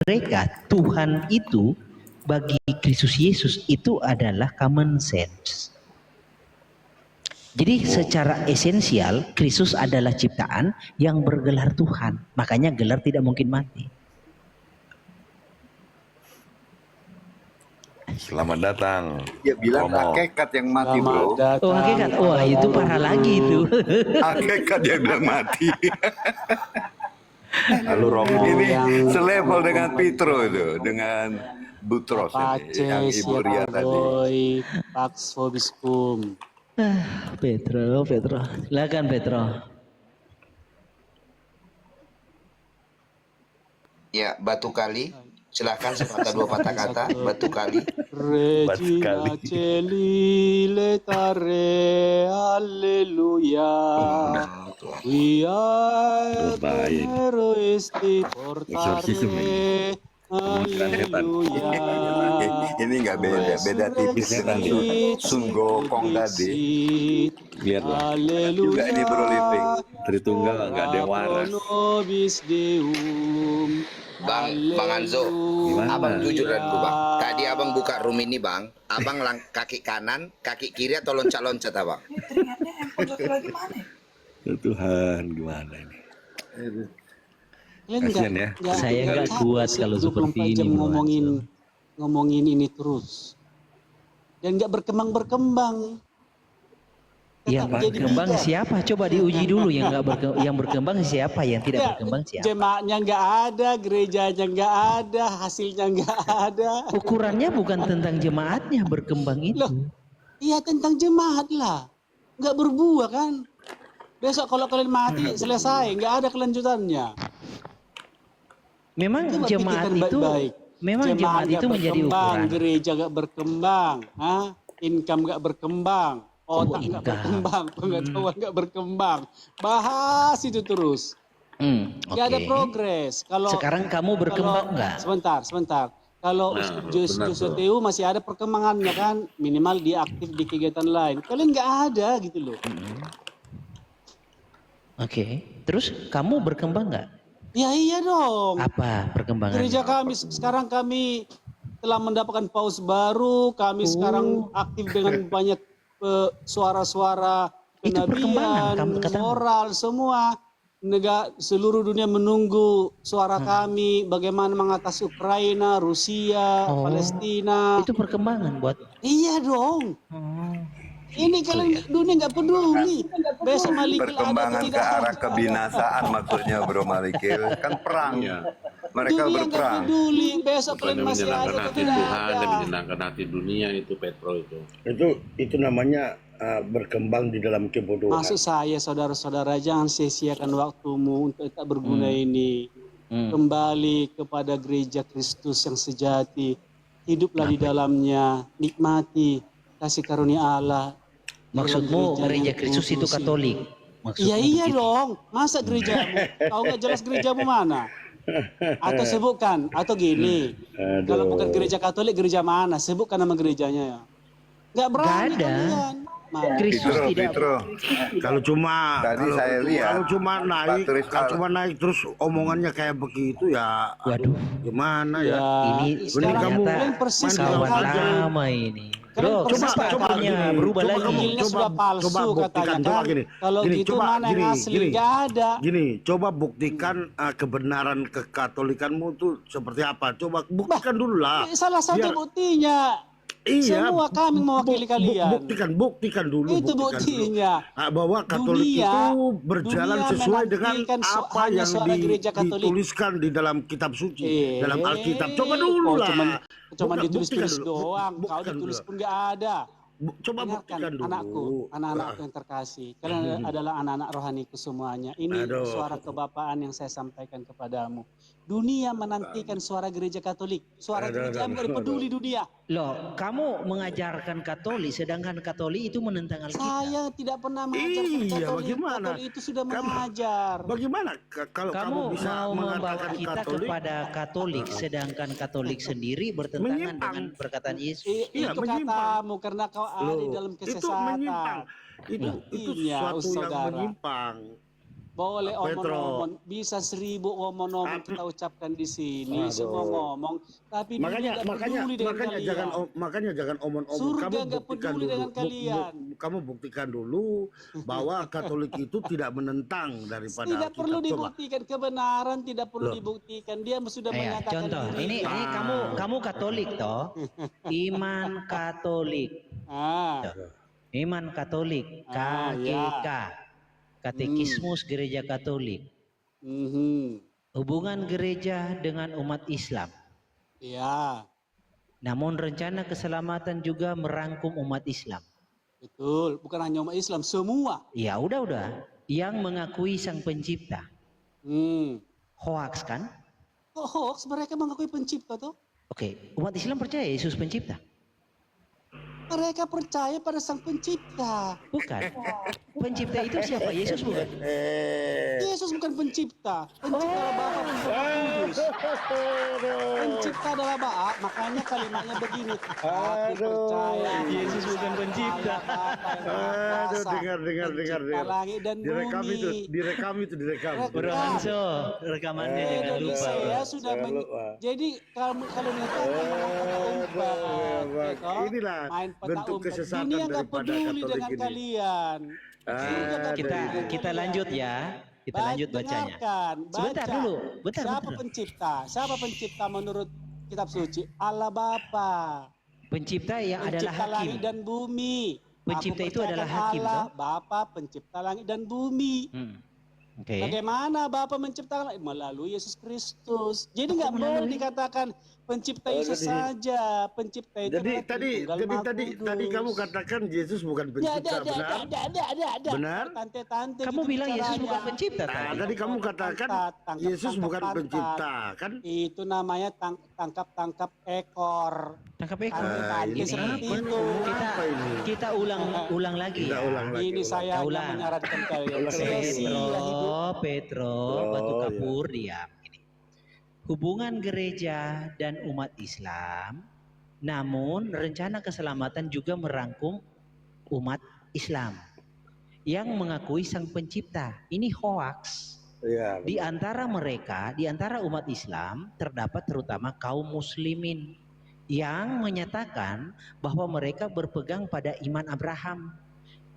mereka Tuhan itu bagi Kristus Yesus itu adalah common sense. Jadi secara esensial Kristus adalah ciptaan yang bergelar Tuhan. Makanya gelar tidak mungkin mati. Selamat datang. Ya bilang Romo. hakikat yang mati, bro. Oh hakikat, wah itu parah lagi itu. Hakikat dia bilang mati. Lalu Romo. Ini selevel dengan Petro itu, dengan Butros ini, yang Ibu Ria tadi. Pax Vobiscum. Petro, silakan Petro. Ya, batu kali. Silakan sepatah dua patah kata. Batu kali. Regina Celi letare, alleluia. We are eroisti portare, alleluia. Ini nggak beda tipis dengan Sun Gokong tadi. Lihatlah. Juga ini Bro Living. Tritunggal nggak ada yang waras. Nobis Deum. Bang Anzo, Gimana? abang jujur dan gue bang. Tadi abang buka room ini bang, abang kaki kanan, kaki kiri atau loncat-loncat abang? Ya Tuhan, gimana ini? Kasian ya. Saya nggak kuat kalau seperti ini, Bro ngomongin ini terus dan nggak berkembang. Yang berkembang siapa? Coba diuji dulu yang yang berkembang siapa, yang tidak berkembang siapa? Jemaatnya nggak ada, gerejanya nggak ada, hasilnya nggak ada. Ukurannya bukan tentang jemaatnya berkembang itu. Loh, iya tentang jemaat lah, nggak berbuah kan? Besok kalau kalian mati selesai, nggak ada kelanjutannya. Memang Coba jemaat pikirkan itu, baik-baik. memang jemaat nggak itu menjadi berkembang, ukuran. gereja nggak berkembang, income nggak berkembang, otak nggak income. berkembang, pengetahuan nggak berkembang. Bahas itu terus. Nggak ada Oke. progres. Kalau Sekarang kamu berkembang nggak? Sebentar. Kalau Josoteu masih ada perkembangannya kan, minimal dia aktif di kegiatan lain. Kalian nggak ada gitu loh. Oke. Terus kamu berkembang nggak? Ya iya dong. Apa perkembangannya? Gereja kami sekarang kami telah mendapatkan paus baru. Kami sekarang aktif dengan banyak suara-suara Itu perkembangan, kenabian, katamu. moral semua. Seluruh dunia menunggu suara kami bagaimana mengatasi Ukraina, Rusia, Oh, Palestina. Itu perkembangan buat. Iya dong. Ini kalian dunia nggak peduli. Besok Malikil ada Perkembangan ke tidak arah ada. kebinasaan maksudnya Bro Malikil. Kan perang. Mereka Dunia nggak berperang. peduli. Besok Bukannya kalian masih ada menyenangkan atau hati tidak Tuhan dan ada. menyenangkan hati dunia itu Petro itu. Itu namanya berkembang di dalam kebodohan. Maksud saya saudara-saudara jangan sia-siakan waktumu untuk tak berguna ini. Kembali kepada gereja Kristus yang sejati. Hiduplah di dalamnya, nikmati kasih karunia Allah. Maksudmu Dalam gereja yang Kristus itu kudus. Katolik? Maksudmu Iya begitu? dong. Masa gerejamu? Kau nggak jelas gerejamu mana? Atau sebutkan, atau gini. Kalau bukan gereja Katolik, gereja mana? Sebutkan nama gerejanya ya. Nggak berani Nggak ada. kalian. Kristus tidak. Petro. Kalau cuma Tadi saya lihat, kalau cuma naik, Patris kalau cuma naik terus omongannya kayak begitu ya. Waduh. Gimana Ya, ya? Ini sekarang kamu kalian persis kawan aja. lama ini. Kalian Bro, persis kenapa kata katanya gini, berubah coba lagi? kamu- Injilnya sudah palsu buktikan, katanya coba kan. gini. Kalau Gini, gitu coba mana yang gini, asli? gini. Nggak ada. Gini, coba buktikan kebenaran kekatolikanmu tuh seperti apa. Coba buktikan dulu lah. Salah satu Biar- buktinya. Iya, Semua kami mewakili kalian. Buktikan dulu. Itu buktikan buktinya. dulu. Bahwa Katolik Dunia- itu berjalan dunia sesuai dengan menantikan apa hanya yang suara gereja Katolik. dituliskan di dalam kitab suci, dalam Alkitab. Coba dulu Oh, lah. cuman ditulis-tulis Buktikan dulu. doang. Kau Buktikan ditulis dulu. pun nggak ada. Coba Dengarkan buktikan dulu. anak-anakku yang terkasih. Kalian adalah anak-anak rohaniku semuanya. Ini Aduh. suara kebapaan yang saya sampaikan kepadamu. Dunia menantikan suara gereja Katolik. Suara gereja nggak peduli dunia. Loh, kamu mengajarkan Katolik, sedangkan Katolik itu menentang Alkitab. Saya tidak pernah mengajarkan Iya, Katolik. bagaimana? Katolik itu sudah Kamu- mengajar. Bagaimana kalau kamu Kamu bisa mau membawa mengatakan kita Katolik? kepada Katolik, sedangkan Katolik sendiri bertentangan Menyimpang. dengan perkataan Yesus. Iya, Itu menyimpang. katamu karena kau ada di dalam Itu menyimpang. kesesatan. Itu Iya, sesuatu yang saudara. menyimpang. Boleh Petro. omong-omong, bisa 1000 omong-omong kita ucapkan di sini, semua ngomong. Tapi dunia nggak peduli dengan kalian. Makanya jangan omong-omong. Surga Kamu nggak buktikan peduli dulu. dengan kalian. Kamu buktikan dulu bahwa Katolik itu tidak menentang daripada Tidak Alkitab. perlu Coba. dibuktikan kebenaran, tidak perlu Loh. dibuktikan. Dia sudah Ya, menyatakan contoh, diri. ini kamu Katolik toh, iman Katolik, iman Katolik, KGK, Katekismus Gereja Katolik, hubungan gereja dengan umat Islam. Ya, Namun rencana keselamatan juga merangkum umat Islam. betul. Bukan hanya umat Islam, semua. Ya udah, yang mengakui Sang Pencipta, hoax kan? Kok hoax? Mereka mengakui pencipta tuh. Oke, umat Islam percaya Yesus pencipta? Mereka percaya pada Sang Pencipta. Bukan. Pencipta itu siapa? Yesus bukan? Yesus bukan pencipta. Pencipta adalah Bapa Kudus. Pencipta adalah Bapa. Makanya kalimatnya begini. Aku percaya Yesus bukan pencipta. Aduh, dengar. Langit dan Direkam bumi. itu, direkam. Bro Hanso, rekamannya jangan lupa. Saya sudah jadi kalau Inilah main peta bentuk umpet. kesesatan Dunia nggak daripada peduli Katolik dengan ini. kalian. Surga nggak peduli dengan Kita kalian. lanjut ya. Kita lanjut bacanya. Dengarkan, Sebentar baca. dulu, bentar. Siapa pencipta? Siapa pencipta menurut kitab suci? Allah Bapa. Pencipta yang adalah Pencipta hakim. langit dan bumi. Pencipta Aku itu adalah percayakan hakim, Allah, toh? Bapa pencipta langit dan bumi. Oke. Bagaimana Bapa menciptakan langit? Melalui Yesus Kristus. Jadi nggak boleh dikatakan pencipta Yesus saja. Pencipta itu Jadi adalah Tunggal Maha tadi Kudus. kamu katakan Yesus bukan Ya, pencipta, benar? Benar? Tante-tante Kamu gitu bilang Yesus caranya. bukan pencipta Nah, tadi. tadi kamu katakan Tangkap, Yesus bukan tangkap, pencipta, kan? Itu namanya tangkap ekor. Tangkap ekor. Tangkap Ini seperti itu. Apa ini? Kita ulang lagi Kita ya. ulang lagi. Ini saya hanya Ulang. menyarankan kalian. Sia-sia hidup. Petro, batu kapur diam. Gini. Hubungan gereja dan umat Islam, namun rencana keselamatan juga merangkum umat Islam yang mengakui Sang Pencipta. Ini hoax. Iya. Di antara mereka, di antara umat Islam terdapat terutama kaum muslimin yang menyatakan bahwa mereka berpegang pada iman Abraham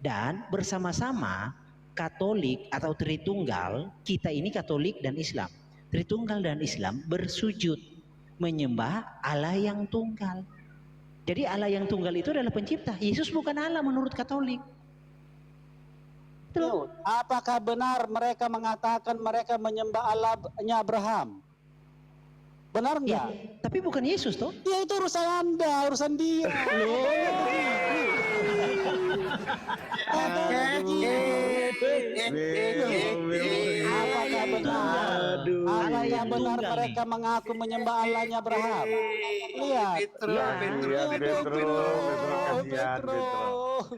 dan bersama-sama Katolik atau Tritunggal, kita ini Katolik dan Islam. Tritunggal dan Islam bersujud menyembah Allah yang tunggal. Jadi Allah yang tunggal itu adalah pencipta. Yesus bukan Allah menurut Katolik. Betul. Apakah benar mereka mengatakan mereka menyembah Allahnya Abraham? Benar Ya, enggak? tapi bukan Yesus toh? Ya itu urusan Anda, urusan dia. Apakah benar? Apakah benar mereka mengaku menyembah Allahnya Abraham? Lihat. Petro, Petro.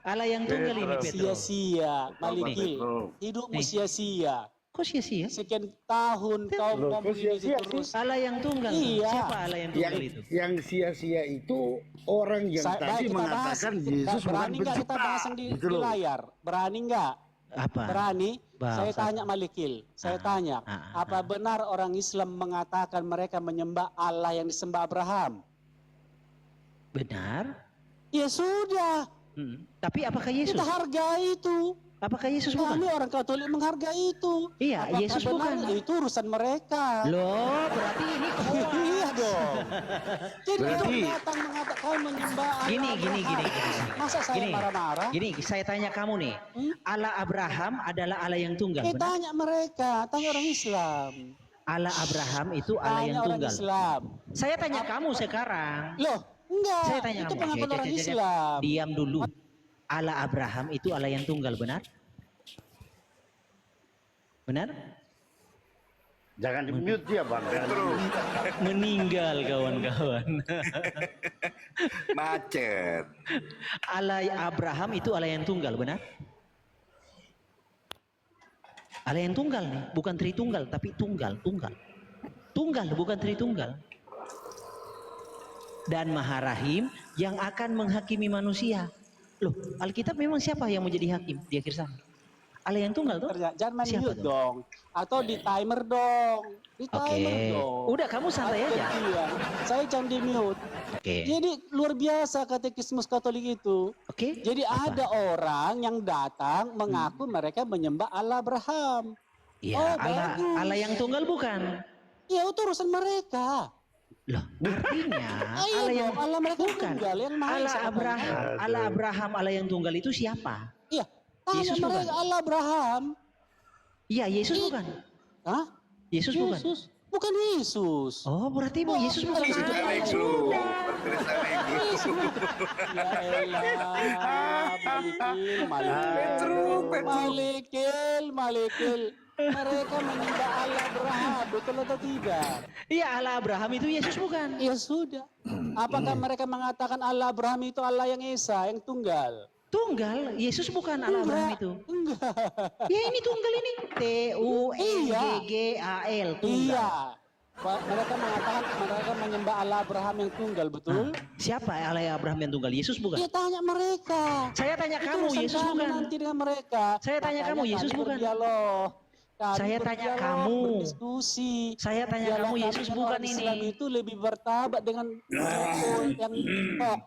Allah yang tunggal ini Petro. Sia-sia, Malikil. Hidupmu sia-sia. Kok sia-sia? Sekian tahun kau ngomong ini terus. Allah yang tunggal. Iya. Siapa Allah yang tunggal itu? yang sia-sia itu orang yang Baik, tadi kita mengatakan bahas. Yesus bukan Berani nggak kita pencipta. bahas yang di Gitu loh. layar? Berani nggak? Apa? Berani? Bahas Saya apa? tanya Malikil. Saya tanya, apa benar orang Islam mengatakan mereka menyembah Allah yang disembah Abraham? Benar. Ya sudah, Tapi apakah Yesus? kita hargai itu. Apakah Yesus bukan? Kami orang Katolik menghargai itu. Iya, Apakah Yesus benar? bukan. Itu urusan mereka. Loh, berarti ini Iya dong. Jadi Berarti- itu datang mengatakan menyembah Allah gini. Abraham. Masa saya Gini, marah-marah? Gini, saya tanya kamu nih. Allah Abraham adalah Allah yang tunggal, benar? Tanya mereka, tanya orang Islam. Allah Abraham itu Allah Tanya yang orang tunggal. Islam. Saya tanya kamu sekarang. Loh, enggak. Saya tanya Itu kamu. pengakuan orang Islam. Diam dulu. Allah Abraham itu Allah yang tunggal, benar? Benar? Jangan di-mute ya, Bang. Meninggal kawan-kawan. Macet. Allah Abraham itu Allah yang tunggal, benar? Allah yang tunggal nih, bukan Tritunggal, tapi tunggal. Tunggal, bukan Tritunggal. Dan Maha Rahim yang akan menghakimi manusia. Loh, Alkitab memang siapa yang menjadi hakim di akhir zaman? Allah yang tunggal tuh? Jangan main Siapa mute tuh? dong. Atau di timer dong. Di Oke. timer dong. Udah kamu santai aja. Iya. Saya jangan di mute. Oke. Jadi luar biasa katekismus Katolik itu. Oke. Jadi Apa? ada orang yang datang mengaku mereka menyembah Allah Abraham. Iya, Allah bagus. Allah yang tunggal bukan? Ya itu urusan mereka. Loh, artinya Ayo Allah yang dong, Allah mereka bukan. tunggal, yang Maha Allah Esa. Abraham, Allah yang tunggal itu siapa? Iya, tanya Yesus mereka bukan? Allah Abraham. Iya, Yesus bukan? Hah? Yesus bukan? Yesus. Bukan Yesus. Oh, berarti Yesus bukan Kristen Allah. Negro. Kristen Negro. Ya elah, Malikil. Mereka menyembah Allah Abraham, betul atau tidak? Iya, Allah Abraham itu Yesus bukan? Ya sudah. Apakah mereka mengatakan Allah Abraham itu Allah yang Esa, yang tunggal? Tunggal, Yesus bukan Allah Abraham itu. Enggak. Ya ini tunggal ini. T-U-N-G-G-A-L, tunggal. Iya. Mereka mengatakan mereka menyembah Allah Abraham yang tunggal, betul? Siapa Allah Abraham yang tunggal? Yesus bukan? Dia tanya mereka. Saya tanya Itu kamu, urusan Yesus kami bukan? nanti dengan mereka. Saya tanya Makanya kamu, Yesus kami bukan? berdialog. Kami Saya tanya berdialog, kamu. berdiskusi. Saya tanya Dialog kamu, kami Yesus dengan bukan orang Islam ini. itu lebih bertabat dengan yang TikTok.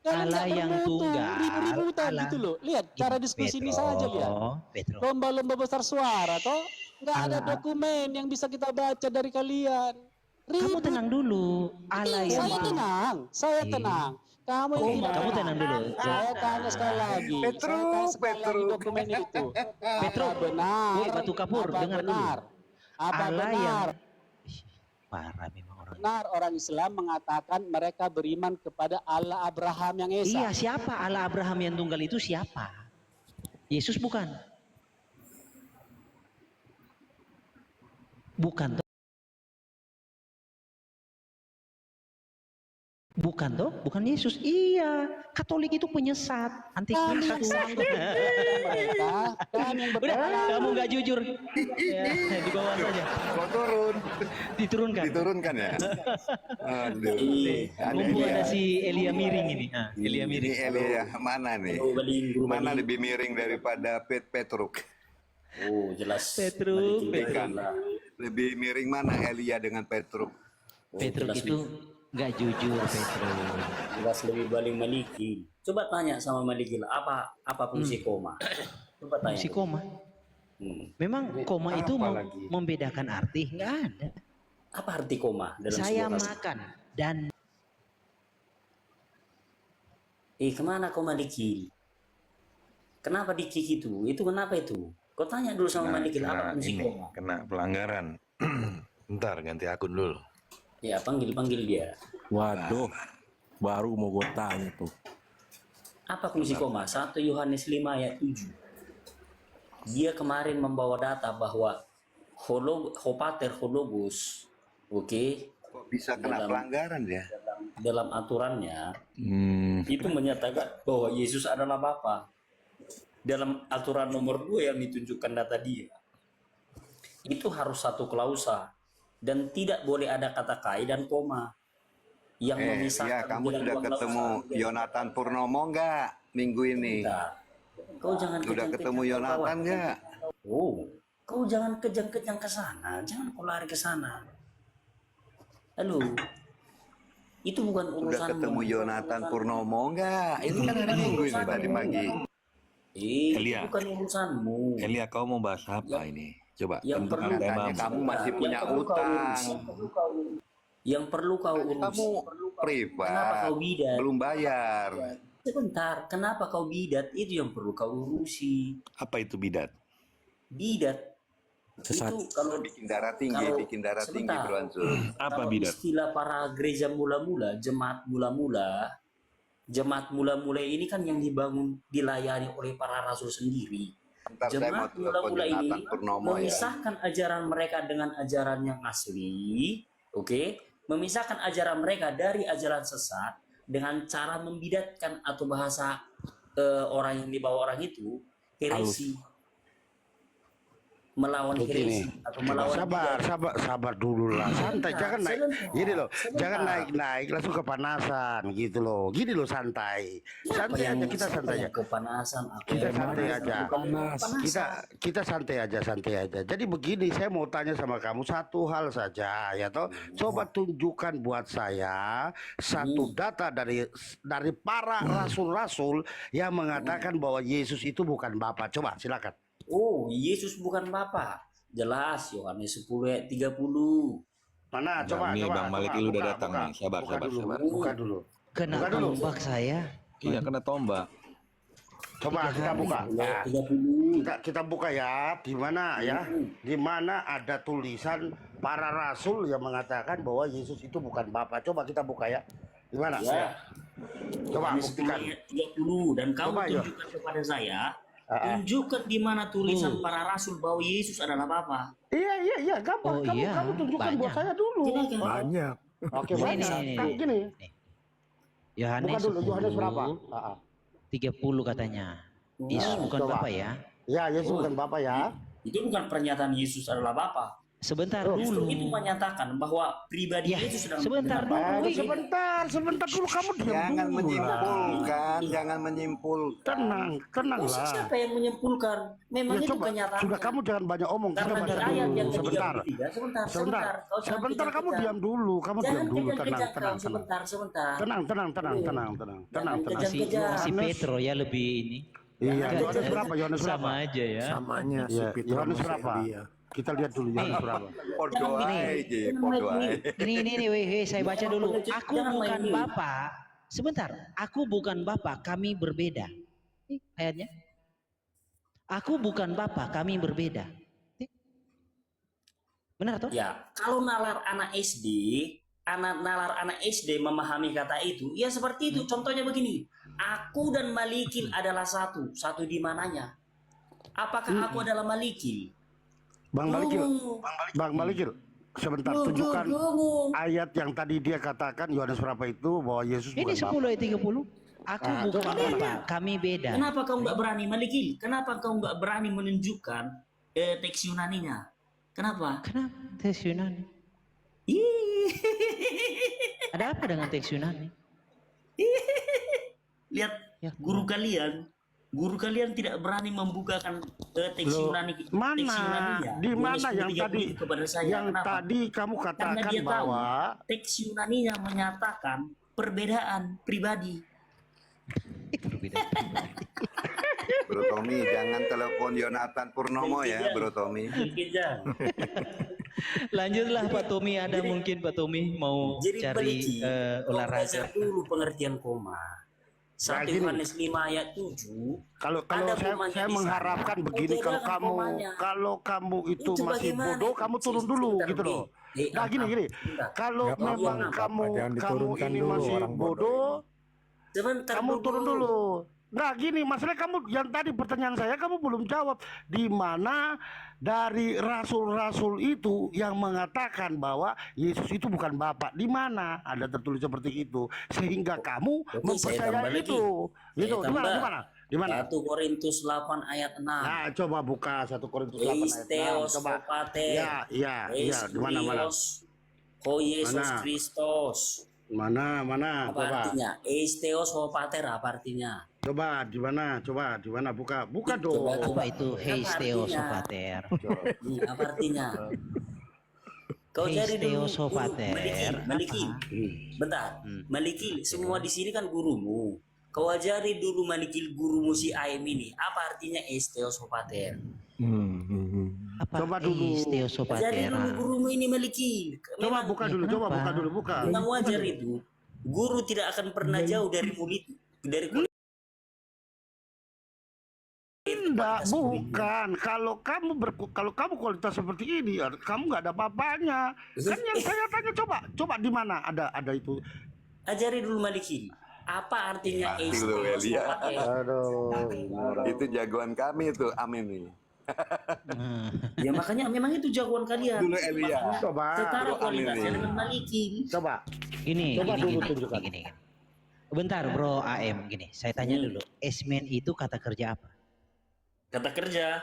Kalian Allah nggak yang bermutu, tunggal. ribut-ributan Allah. gitu loh. Lihat cara diskusi ini saja lihat. Petro. Lomba-lomba besar suara toh. Nggak ada Allah. dokumen yang bisa kita baca dari kalian. Kamu Ribut. tenang dulu. Allah yang Saya tenang, saya Iya. tenang. Kamu yang tidak Kamu tenang dulu. Saya tanya sekali lagi. Petru, Saya tanya sekali lagi Petru. dokumen itu. Petru. Apa benar? Woi, Batu Kapur, Apa dengar dulu. benar? Apa Allah benar? yang Ih, parah memang orang. Benar orang Islam mengatakan mereka beriman kepada Allah Abraham yang Esa. Iya, siapa Allah Abraham yang tunggal itu siapa? Yesus bukan? Bukan toh? Bukan toh? Bukan Yesus. Iya, Katolik itu penyesat, Kami yang antikristus. sanggup mereka, kami yang Udah, berpengalaman. kamu nggak jujur. Ya, di bawah saja. Kok turun? Diturunkan. Diturunkan ya? Aduh. Mumpung ada si Elia Miring ini. Nah, Elia Ini Miring. Elia mana nih? Mana lebih miring daripada Petruk? Oh jelas. Petruk, Kan? Lebih miring mana Elia dengan Petruk? Petruk itu nggak jujur, Petruk. Jelas lebih paling Maliki. Coba tanya sama Maliki lah, apa fungsi koma? Coba tanya. Si koma. Memang koma itu membedakan arti? Nggak ada. Apa arti koma dalam Saya sebuah makan dan kemana kau Maliki? Kenapa dikik itu? Itu kenapa itu? Kau tanya dulu sama Maliki lah, apa fungsi koma? Kena pelanggaran. Bentar, ganti akun dulu. Ya panggil dia. Waduh, baru mau gue tanya tuh. Apa fungsi koma? 1 Yohanes 5 ayat 7. Dia kemarin membawa data bahwa Hopater Hologos, oke, Kok bisa kena pelanggaran ya? dalam aturannya itu menyatakan bahwa Yesus adalah Bapa. Dalam aturan nomor 2 yang ditunjukkan data dia, itu harus satu klausa dan tidak boleh ada kata kai dan koma yang memisahkan. Ya, kamu sudah ketemu Yonatan Purnomo nggak minggu ini? Kau jangan Sudah ketemu Yonatan nggak? Oh, kau jangan kejang-kejang ke sana, jangan kau lari ke sana. Halo, itu bukan Sudah urusanmu. ketemu Yonatan Purnomo nggak? Ini kan hari Minggu ini tadi pagi. Elia. Bukan urusanmu. Elia, kau mau bahas apa ini? Coba Yang perlu tentukan tema. Katanya kamu masih Yang punya perlu kau utang. urus. Yang perlu kau urus. Kamu Kenapa privat, kau bidat? belum bayar. Sebentar, kenapa kau bidat? Itu yang perlu kau urusi. Apa itu bidat? Bidat Sesat. itu kalau Bikin darah tinggi, Kalau- bikin darah tinggi sebentar. beransur. Apa kalau bidat? istilah para gereja mula-mula, jemaat mula-mula ini kan yang dilayani oleh para rasul sendiri. Ntar saya mau Jemaat telepon mula-mula ini Yonatan Purnomo ya. memisahkan ajaran mereka dengan ajaran yang asli, oke? Memisahkan ajaran mereka dari ajaran sesat dengan cara membidatkan atau bahasa orang yang dibawa orang itu heresi. melawan Begini, heresi atau melawan sabar dulu lah, santai, jangan naik, sebentar, gini loh, sebentar. jangan naik langsung kepanasan gitu loh, gini loh, santai aja, kita santai aja, Kepanasan aku kita yang santai mana? aja, Panas. kita santai aja. Jadi begini, saya mau tanya sama kamu satu hal saja, ya toh, coba tunjukkan buat saya satu data dari para rasul-rasul yang mengatakan bahwa Yesus itu bukan Bapa. Coba silakan. Oh, Yesus bukan Bapa. Jelas Yohanes 10 ayat 30. Mana? Coba. Nih, Bang Maliki lu udah datang nih. Sabar. Buka dulu. Kena Buka dulu. tombak saya. Iya, kena tombak. Coba kita buka. Nah, 30. kita buka ya. Di mana ya? Di mana ada tulisan para rasul yang mengatakan bahwa Yesus itu bukan Bapa. Coba kita buka ya. Di mana? Ya. Coba Yohanes 10 buktikan. ayat 30 dan kamu Coba, Yo. tunjukkan kepada saya. Tunjukkan di mana tulisan para rasul bahwa Yesus adalah Bapa. Iya, gampang. Oh, kamu iya. tunjukkan buat Banyak. saya dulu. Silakan. Banyak. Oke, Ini, banyak. ini. Kan gini. Yohanes Buka dulu, 10, Yohanes berapa? 30 katanya. Yesus bukan coba. Bapa ya. Ya, Yesus bukan Bapa ya. Itu bukan pernyataan Yesus adalah Bapa. Sebentar Justru dulu. itu menyatakan bahwa pribadi Ya, Yesus adalah sebentar Bapa. dulu. Sebentar dulu, kamu diam Jangan dulu. jangan menyimpulkan. Tenang Maksud lah. siapa yang menyimpulkan? Memang Ya, itu coba, kenyataan. sudah kamu jangan banyak omong, kita Karena baca di ayat dulu. yang Sebentar. ke-33, sebentar. Kau jangan Sebentar, kamu kejam-kejam. diam dulu, kamu Jangan diam dulu, kejam-kejam, tenang. sebentar. Tenang. Jangan Si kejam-kejam. Petro ya lebih ini. Iya, Yohanes berapa? Yohanes berapa? Sama aja ya. Samanya si Iya, Petrus Yohanes sama si berapa? Elia. Kita lihat dulu Yohanes berapa. Podo aja, podo aja. Ini weh, saya baca dulu. Aku Jangan main bukan ini. Bapa. Sebentar, aku bukan Bapa, kami berbeda. Ini ayatnya. Aku bukan Bapa, kami berbeda. Benar toh? Ya, kalau nalar anak SD memahami kata itu, ya seperti itu. Contohnya begini, aku dan Malikil adalah satu di mananya. Apakah aku adalah Malikil? Bang Malikil, sebentar tunjukkan ayat yang tadi dia katakan Yohanes berapa itu bahwa Yesus Ini bukan 10 Bapa. ayat 30. Aku bukan Bapa, kami beda. Kenapa kau nggak berani Malikil? Kenapa kau nggak berani menunjukkan teks Yunaninya? Kenapa? Kenapa teks Yunani? Ih. Ada apa dengan teks Yunani? Lihat Ya. guru kalian tidak berani membukakan teks Loh, Yunani. Teks mana? Yunaninya. Di mana yang 10:30 tadi? itu kepada saya. Yang Kenapa? tadi kamu Karena katakan dia tahu bahwa teks Yunaninya menyatakan perbedaan pribadi. Bro Tommy, jangan telepon Yonatan Purnomo ya, Bro Tommy. Kejar. Lanjutlah Pak Tommy, ada mungkin Pak Tommy mau Jadi cari Baliki, kau olahraga. belajar dulu pengertian koma. 1 gini. Yohanes 5 ayat 7. kalau Ada saya komanya di mengharapkan sana. begini, Kau kalau komanya. kamu itu Itu masih bagaimana bodoh, itu? kamu turun dulu Sebentar, gitu loh. Nah Bentar. gini, kalau Nggak apa-apa, memang nggak apa-apa. Jangan kamu diturunkan ini dulu masih orang bodoh bodoh, Sebentar kamu turun dulu. Nah gini, masalah kamu yang tadi pertanyaan saya kamu belum jawab. Di mana dari rasul-rasul itu yang mengatakan bahwa Yesus itu bukan Bapa? Di mana ada tertulis seperti itu sehingga kamu Oke, saya mempercayai tambah lagi. itu? Gitu. Saya Di mana? tambah. Di mana? 1 Korintus 8 ayat 6. Nah, coba buka 1 Korintus 8 ayat 6. Eisteos Coba. hopater. Iya. Di mana? Ho Yesus Mana? Kristus. Mana? Apa Coba. artinya? Eisteos hopater apa artinya? Coba di mana? Buka Coba, dong. Apa itu Heis Apa Theos artinya? Sopater? Apa artinya? Kau Heis cari dulu Theos Sopater. Maliki. Bentar. Maliki, semua di sini kan gurumu. Kau ajari dulu Maliki gurumu si Aim ini. Apa artinya Eisteos hopater? Apa Coba dulu. Heis Theos Ajari Sopater? dulu gurumu ini Maliki. Coba buka dulu, buka. Memang wajar itu. Guru tidak akan pernah jauh dari murid, dari kulit. Enggak, bukan. Kalau kamu kualitas seperti ini, kamu nggak ada apa-apanya. Kan yang saya tanya, coba di mana ada itu? Ajari dulu Maliki. Apa artinya Mati lu, Eisteos Elia. hopater? Aduh. Itu jagoan kami itu, Amin nih. Ya makanya memang itu jagoan kalian. Dulu Elia. Makanya Coba. setara Dulu kualitasnya Amin. dengan Maliki. Coba. Gini, Coba dulu tunjukkan. gini. Bentar Bro AM, gini. Saya tanya dulu. Esmen itu kata kerja apa? Kata kerja.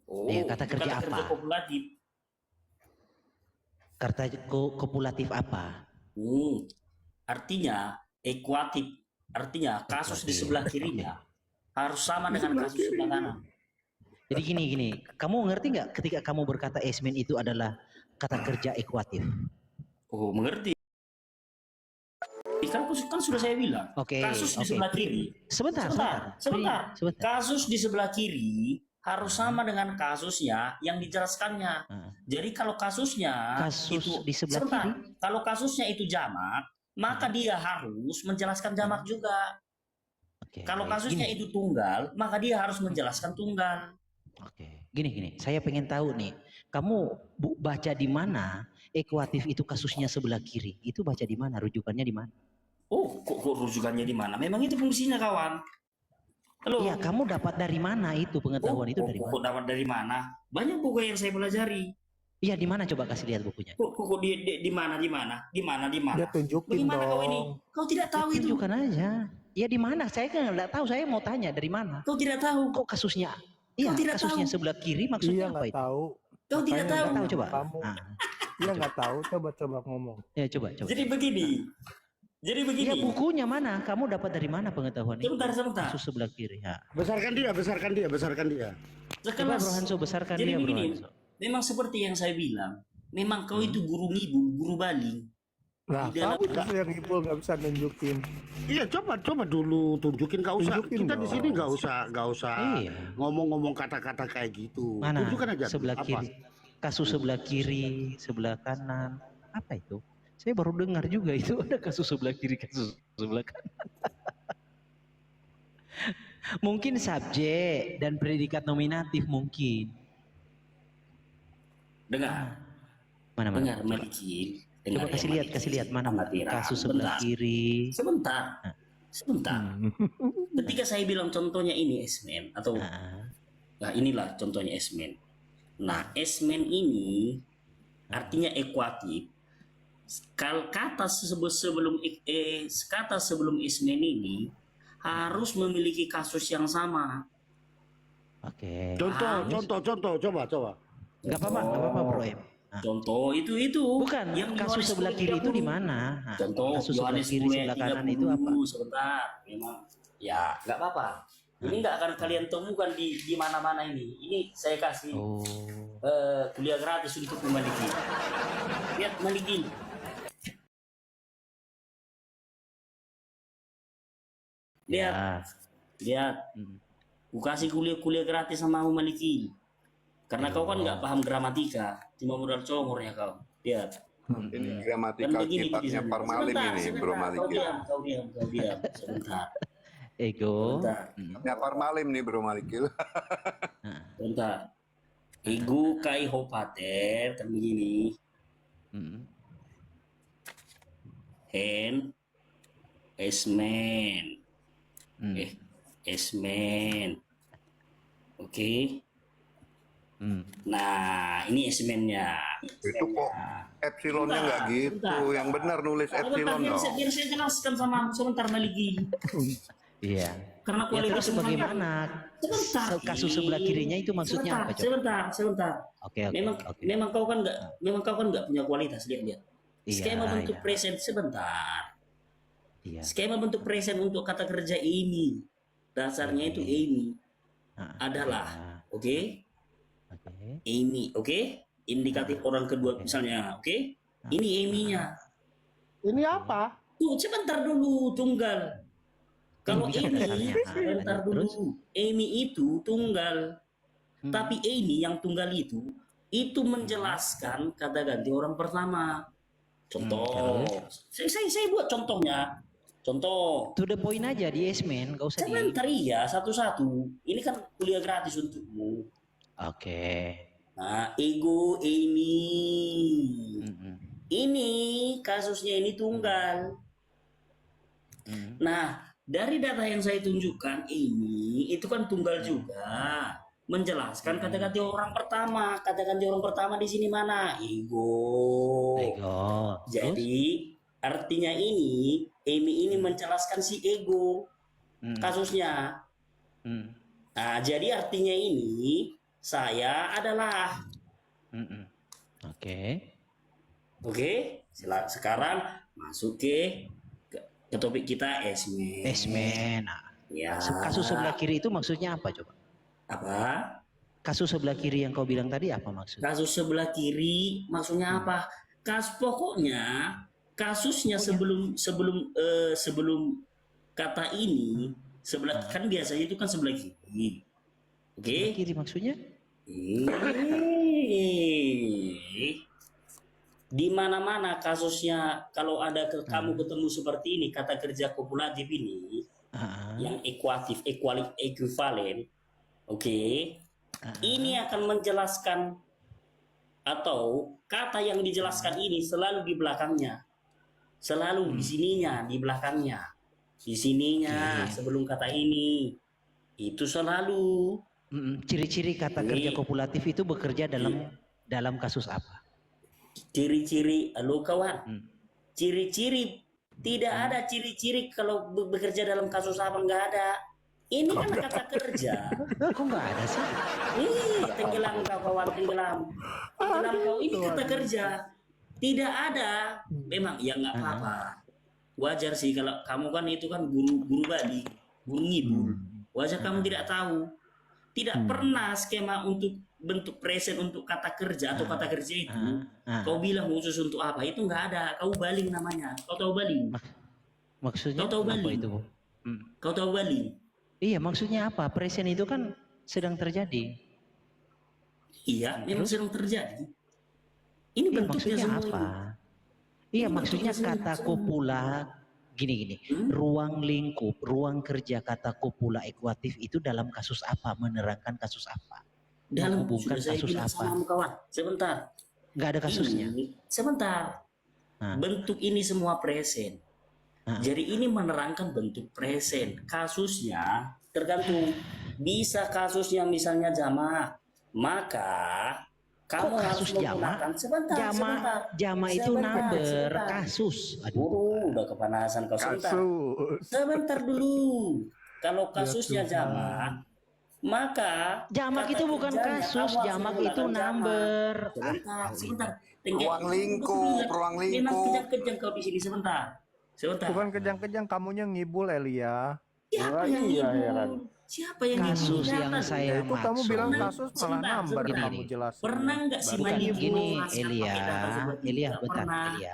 Oh, Iya, kata itu kerja apa? kopulatif. Kata kopulatif apa? Artinya ekuatif. Artinya kasus di Ekuatif. sebelah kirinya harus sama dengan kasus sebelah kanan. Jadi gini, kamu ngerti nggak ketika kamu berkata esmen itu adalah kata kerja ekuatif? Oh, mengerti. Kan sudah saya bilang. Oke, Kasus di oke. sebelah kiri. Sebentar. Sebentar. Kasus di sebelah kiri harus sama dengan kasusnya yang dijelaskannya. Jadi kalau kasusnya Kasus itu di sebelah kiri? Kalau kasusnya itu jamak, maka dia harus menjelaskan jamak juga. Oke, Kalau baik. kasusnya Gini. itu tunggal, maka dia harus menjelaskan tunggal. Oke, gini. Saya pengen tahu nih, kamu baca di mana ekuatif itu kasusnya sebelah kiri? Itu baca di mana? Rujukannya di mana? Oh, kok rujukannya di mana? Memang itu fungsinya, kawan. Halo. Iya, kamu dapat dari mana itu pengetahuan itu dari Kok mana? dapat dari mana? Banyak buku yang saya pelajari. Iya, di mana coba kasih lihat bukunya? Kok di mana? Ya tunjukin Bagaimana kau ini? dong. Kau tidak tahu itu. Tunjukkan aja. Ya di mana? Saya kan nggak tahu. Saya mau tanya dari mana? Kau tidak tahu. Kok kasusnya? Iya, Kau tidak kasusnya tahu. sebelah kiri Iya maksudnya apa nggak itu? tahu. Kau tidak Makanya tahu. Nggak tahu coba. Kamu. Ah, Iya nggak tahu. Coba ngomong. ya coba. Jadi begini. Iya, bukunya mana? Kamu dapat dari mana pengetahuan itu? Sebentar. Kasus sebelah kiri. Ya. Besarkan dia. Coba Bro Hanso besarkan Jadi dia, Bro begini. Hanso. Memang seperti yang saya bilang. Memang kau itu guru ngibul, guru baling. Nah, Di dalam- kamu justru yang ngibul nggak bisa nunjukin. Iya, coba dulu tunjukin, nggak usah. Tunjukin Kita di dong. sini nggak usah Iya. ngomong-ngomong kata-kata kayak gitu. Mana? Tunjukkan aja. Sebelah apa? kiri. Kasus sebelah kiri, sebelah kanan. Apa itu? Saya baru dengar juga itu ada kasus sebelah kiri, kasus sebelah kanan. Mungkin subjek dan predikat nominatif mungkin. Dengar. Mana? Dengar, Maliki. Coba kasih lihat mana kasus sebelah kiri. Sebentar. Ketika saya bilang contohnya ini esmen atau nah inilah contohnya esmen. Nah, esmen ini artinya ekuatif. Kata sebelum esmen ini harus memiliki kasus yang sama. Oke. Contoh, coba. Nggak apa-apa, Bro M. Contoh itu Bukan, yang kasus Yohanes sebelah kiri 10:30. itu di mana? Nah, Contoh kasus sebelah Yohanes kiri, 10 sebelah ayat kanan itu apa? 30. Sebentar, memang ya nggak apa-apa. Ini nggak akan kalian temukan di mana-mana ini. Ini saya kasih kuliah gratis untuk Maliki. Lihat Maliki. Lihat. Ku kasih kuliah gratis sama Maliki. Karena kau kan nggak paham gramatika, cuma modal congornya kau. Lihat. Ini gramatikal kitabnya Parmalim ini, Bro Maliki. Kau diam. Sebentar. Ego. Ya Parmalim nih, Bro Maliki. Sebentar. Ego kai hopater kan begini. Hen esmen. Esmen. Oke. Nah, ini esmennya. Itu kok epsilonnya nggak gitu. Yang benar nulis epsilon dong. Biar saya jelaskan sama sebentar Maliki. Iya. Karena Ya, kualitas terus bagaimana? Kasus sebelah kirinya itu maksudnya apa, coba? Sebentar. Oke. Memang kau kan nggak punya kualitas, lihat. Skema bentuk present sebentar. Iya. Skema bentuk present untuk kata kerja ini dasarnya itu ini adalah oke? Ini oke? Indikatif orang kedua misalnya, oke? Ini Amy-nya. Ini apa? Tuh, sebentar dulu, tunggal. Kalau ini, sebentar dulu. Amy itu tunggal. Tapi Amy yang tunggal itu menjelaskan kata ganti orang pertama. Contoh. Saya buat contohnya. Contoh. To the point aja di esmen, gak usah Sebentar iya, satu-satu. Ini kan kuliah gratis untukmu. Oke. Nah, ego Amy. Ini kasusnya ini tunggal. Nah, dari data yang saya tunjukkan ini itu kan tunggal juga. Menjelaskan kata-kata orang pertama. Kata-kata orang pertama di sini mana? Ego. Jadi artinya ini Amy ini menjelaskan si ego kasusnya. Nah, jadi artinya ini saya adalah. Oke. Oke, sekarang masuk ke topik kita Esmen. Esmen. Ya. Kasus sebelah kiri itu maksudnya apa coba? Apa? Kasus sebelah kiri yang kau bilang tadi apa maksudnya? Kasus sebelah kiri maksudnya apa? Pokoknya kasusnya sebelum kata ini sebelah kan biasanya itu kan sebelah kiri. Oke? Sebelah kiri maksudnya? Di mana-mana kasusnya kalau ada kamu ketemu seperti ini kata kerja kopulatif ini yang ekuivalen, oke? Ini akan menjelaskan atau kata yang dijelaskan ini selalu di belakangnya, selalu di sininya, di belakangnya, di sininya sebelum kata ini itu selalu. Ciri-ciri kata kerja kopulatif itu bekerja dalam kasus apa? Ciri-ciri, halo kawan, ciri-ciri tidak ada ciri-ciri kalau bekerja dalam kasus apa, nggak ada. Ini kan kata kerja. Kok nggak ada sih? Tenggelam kau kawan, tenggelam kau, ini kata kerja. Tidak ada. Memang ya nggak apa-apa. Wajar sih kalau kamu kan itu kan guru Bali, guru ngibul. Wajar kamu tidak tahu. Tidak pernah skema untuk bentuk present untuk kata kerja atau kata kerja itu kau bilang khusus untuk apa, itu nggak ada. Kau baling namanya. Kau tahu baling? Maksudnya kau tahu apa baling itu? Kau tahu baling? Iya, maksudnya apa? Present itu kan sedang terjadi. Iya, memang sedang terjadi. Ini Iya, bentuknya maksudnya semua apa? ini. Iya, maksudnya kata kopula gini. Ruang lingkup, ruang kerja kata kopula ekuatif itu dalam kasus apa? Menerangkan kasus apa? Dalam Menghubungkan sudah saya kasus bilang apa? sama kawan. Sebentar. Nggak ada kasusnya. Sebentar. Bentuk ini semua present. Jadi ini menerangkan bentuk present. Kasusnya tergantung. Bisa kasusnya misalnya jamak, maka kamu harus menggunakan sebentar. Jama itu number, kasus. Udah kepanasan kau sebentar. Sebentar dulu. Kalau kasusnya jamak, maka jamak itu bukan kasus, jamak itu number. Sebentar. Ruang lingkup. Memang kejang-kejang kau di sini sebentar. Bukan kejang-kejang, kamunya ngibul Elia. Siapa yang ngibul? Siapa yang kasus yang saya itu kamu maksud? bilang kasus malah number kamu jelas. Pernah nggak sih Bukan ngibul? gini, Elia, bentar, Elia.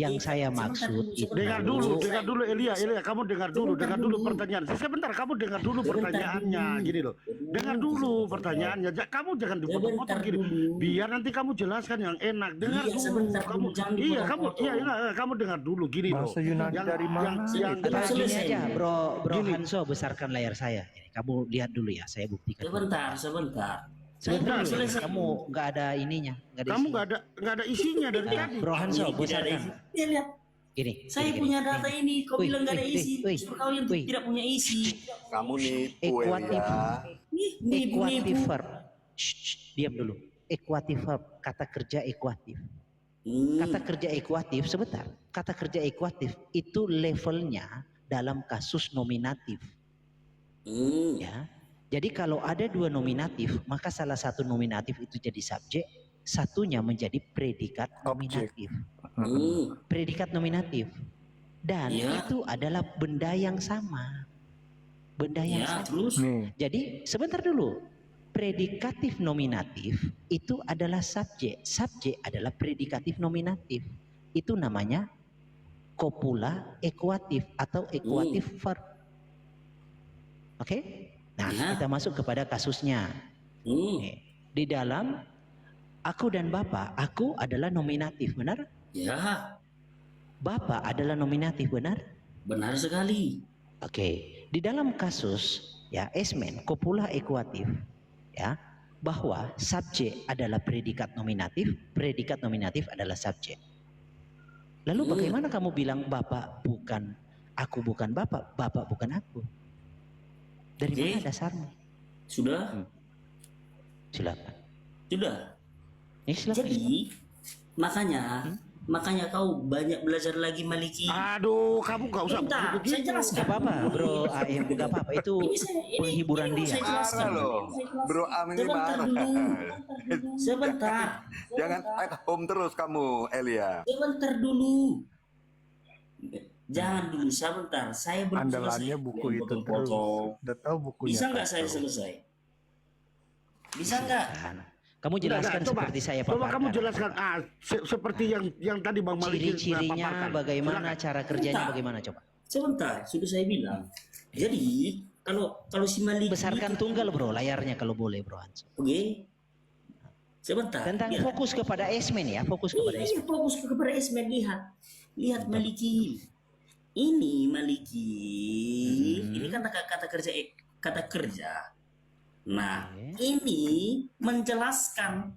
Yang saya maksud itu Dengar dulu Elia, kamu dengar dulu pertanyaan. Sebentar, kamu dengar dulu pertanyaannya, gini loh. Dengar dulu pertanyaannya. Kamu jangan dipotong-potong gini. Biar nanti kamu jelaskan yang enak. Dengar dulu. Kamu dengar dulu gini loh. Bahasa Yunani dari mana? Gini aja, Bro Hanso, besarkan layar saya. Kamu lihat dulu ya, saya buktikan. Sebentar. Sebentar, kamu nggak ada ininya, kamu nggak ada isinya dari tadi. Bro Hanso, besarkan. Ya lihat. Gini. Saya punya data ini, kau bilang nggak ada isi. Justru kau yang tidak punya isi. Kamu nipu ya. Equative verb. Diam dulu. Equative verb, kata kerja ekuatif. Kata kerja ekuatif, sebentar. Kata kerja ekuatif itu levelnya dalam kasus nominatif. Ya. Jadi kalau ada dua nominatif, maka salah satu nominatif itu jadi subjek, satunya menjadi predikat nominatif. Predikat nominatif. Dan itu adalah benda yang sama. Benda yang sama. Terus? Jadi sebentar dulu. Predikatif nominatif itu adalah subjek. Subjek adalah predikatif nominatif. Itu namanya kopula ekuatif atau ekuatif verb. Oke? Nah, kita masuk kepada kasusnya. Di dalam aku dan Bapak, aku adalah nominatif, benar? Ya. Bapak adalah nominatif, benar? Benar sekali. Oke. Di dalam kasus ya esmen kopula ekuatif ya, bahwa subjek adalah predikat nominatif adalah subjek. Lalu bagaimana kamu bilang Bapak bukan, aku bukan Bapak, Bapak bukan aku? Dari mana dasarnya? Sudah? Silakan. Sudah. Silakan. Jadi makanya Makanya kau banyak belajar lagi Maliki. Aduh, kamu gak usah Bentar, begitu. saya jelaskan. Gak apa-apa, Bro AM, gak apa-apa. Itu penghiburan ini mau dia. saya jelaskan. Marah loh. Bro Am ini Sebentar marah. dulu. Sebentar. Jangan at home terus kamu, Elia. Sebentar dulu. Jangan dulu, sebentar. Saya belum Andalannya selesai. buku itu terus. Potong-potong. Udah tahu bukunya. Bisa nggak saya kacau. selesai? Bisa nggak? Kamu jelaskan Coba, seperti saya coba kamu paparkan. jelaskan seperti yang tadi Bang Maliki Ciri-cirinya paparkan. bagaimana, Silakan. cara kerjanya Bentar. bagaimana coba. Sebentar, sudah saya bilang. Jadi kalau si Maliki Besarkan tunggal bro layarnya kalau boleh bro Hans. Oke. Sebentar. Tentang Lihat. fokus kepada Esmen ya, fokus kepada Iya, Esmen. fokus kepada Esmen. Lihat Maliki. Ini Maliki. Ini kan kata kerja. Nah, ini menjelaskan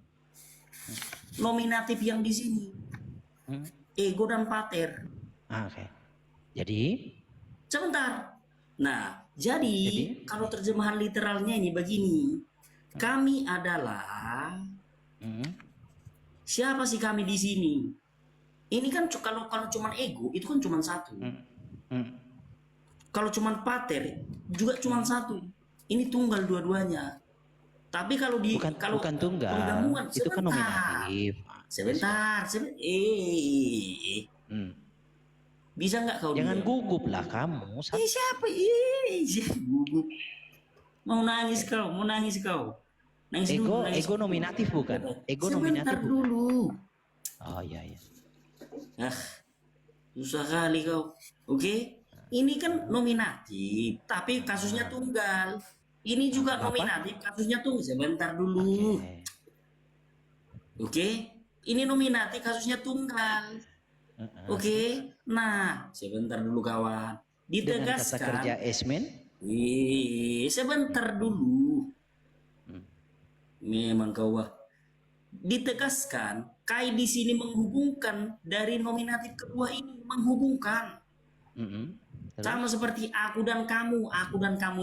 nominatif yang di sini. Ego dan pater. Oke. Jadi Sebentar. Nah, jadi kalau terjemahan literalnya ini begini. Kami adalah siapa sih kami di sini? Ini kan kalau cuman ego itu kan cuman satu. Kalau cuman pater juga cuman satu. Ini tunggal dua-duanya. Tapi kalau bukan tunggal, penggabungan, itu kan nominatif. Sebentar. Bisa nggak kau Jangan diam? gugup lah kamu. Siapa? Gugup. Mau nangis kau. Nangis dulu, nangis Ego dulu. nominatif bukan? Ego Sebentar nominatif bukan? dulu. Oh iya. Susah kali kau. Oke? Ini kan nominatif, tapi kasusnya tunggal. Ini juga nominatif, kasusnya tunggal. Sebentar dulu. Oke? Ini nominatif, kasusnya tunggal. Oke? Nah, sebentar dulu kawan. Dengan kata kerja Ditegaskan. Esmen. Sebentar dulu. Memang kau ditegaskan, Kai di sini menghubungkan dari nominatif kedua ini menghubungkan. Sama seperti aku dan kamu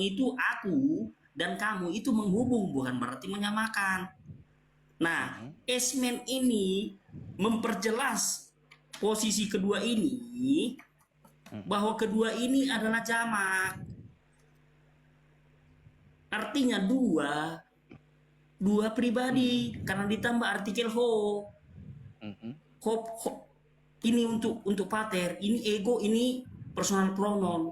itu aku dan kamu itu menghubung bukan berarti menyamakan. Nah, Esmen ini memperjelas posisi kedua ini bahwa kedua ini adalah jamak. Artinya dua pribadi karena ditambah artikel ho. Ini untuk pater, ini ego, ini personal pronoun.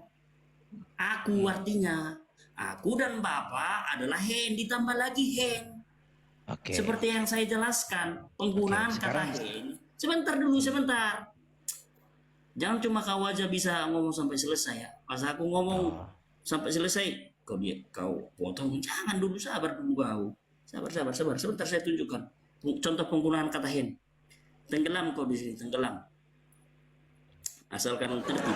Aku artinya aku dan Bapak adalah hen ditambah lagi hen. Seperti yang saya jelaskan, penggunaan kata hen. Sebentar dulu, sebentar. Jangan cuma kau aja bisa ngomong sampai selesai ya. Pas aku ngomong sampai selesai, kau potong. Jangan dulu, sabar dulu kau. Sabar. Sebentar saya tunjukkan contoh penggunaan kata hen. Tenggelam kau di sini, tenggelam. Asalkan tertib.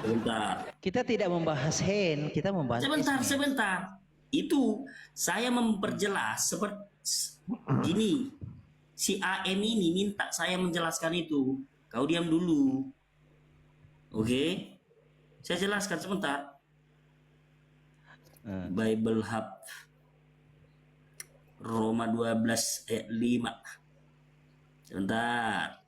Sebentar. Kita tidak membahas hen, kita membahas Esmen. Sebentar. Itu saya memperjelas seperti gini. Si AM ini minta saya menjelaskan itu. Kau diam dulu. Oke? Saya jelaskan sebentar. Bible Hub Roma 12 ayat 5. Sebentar.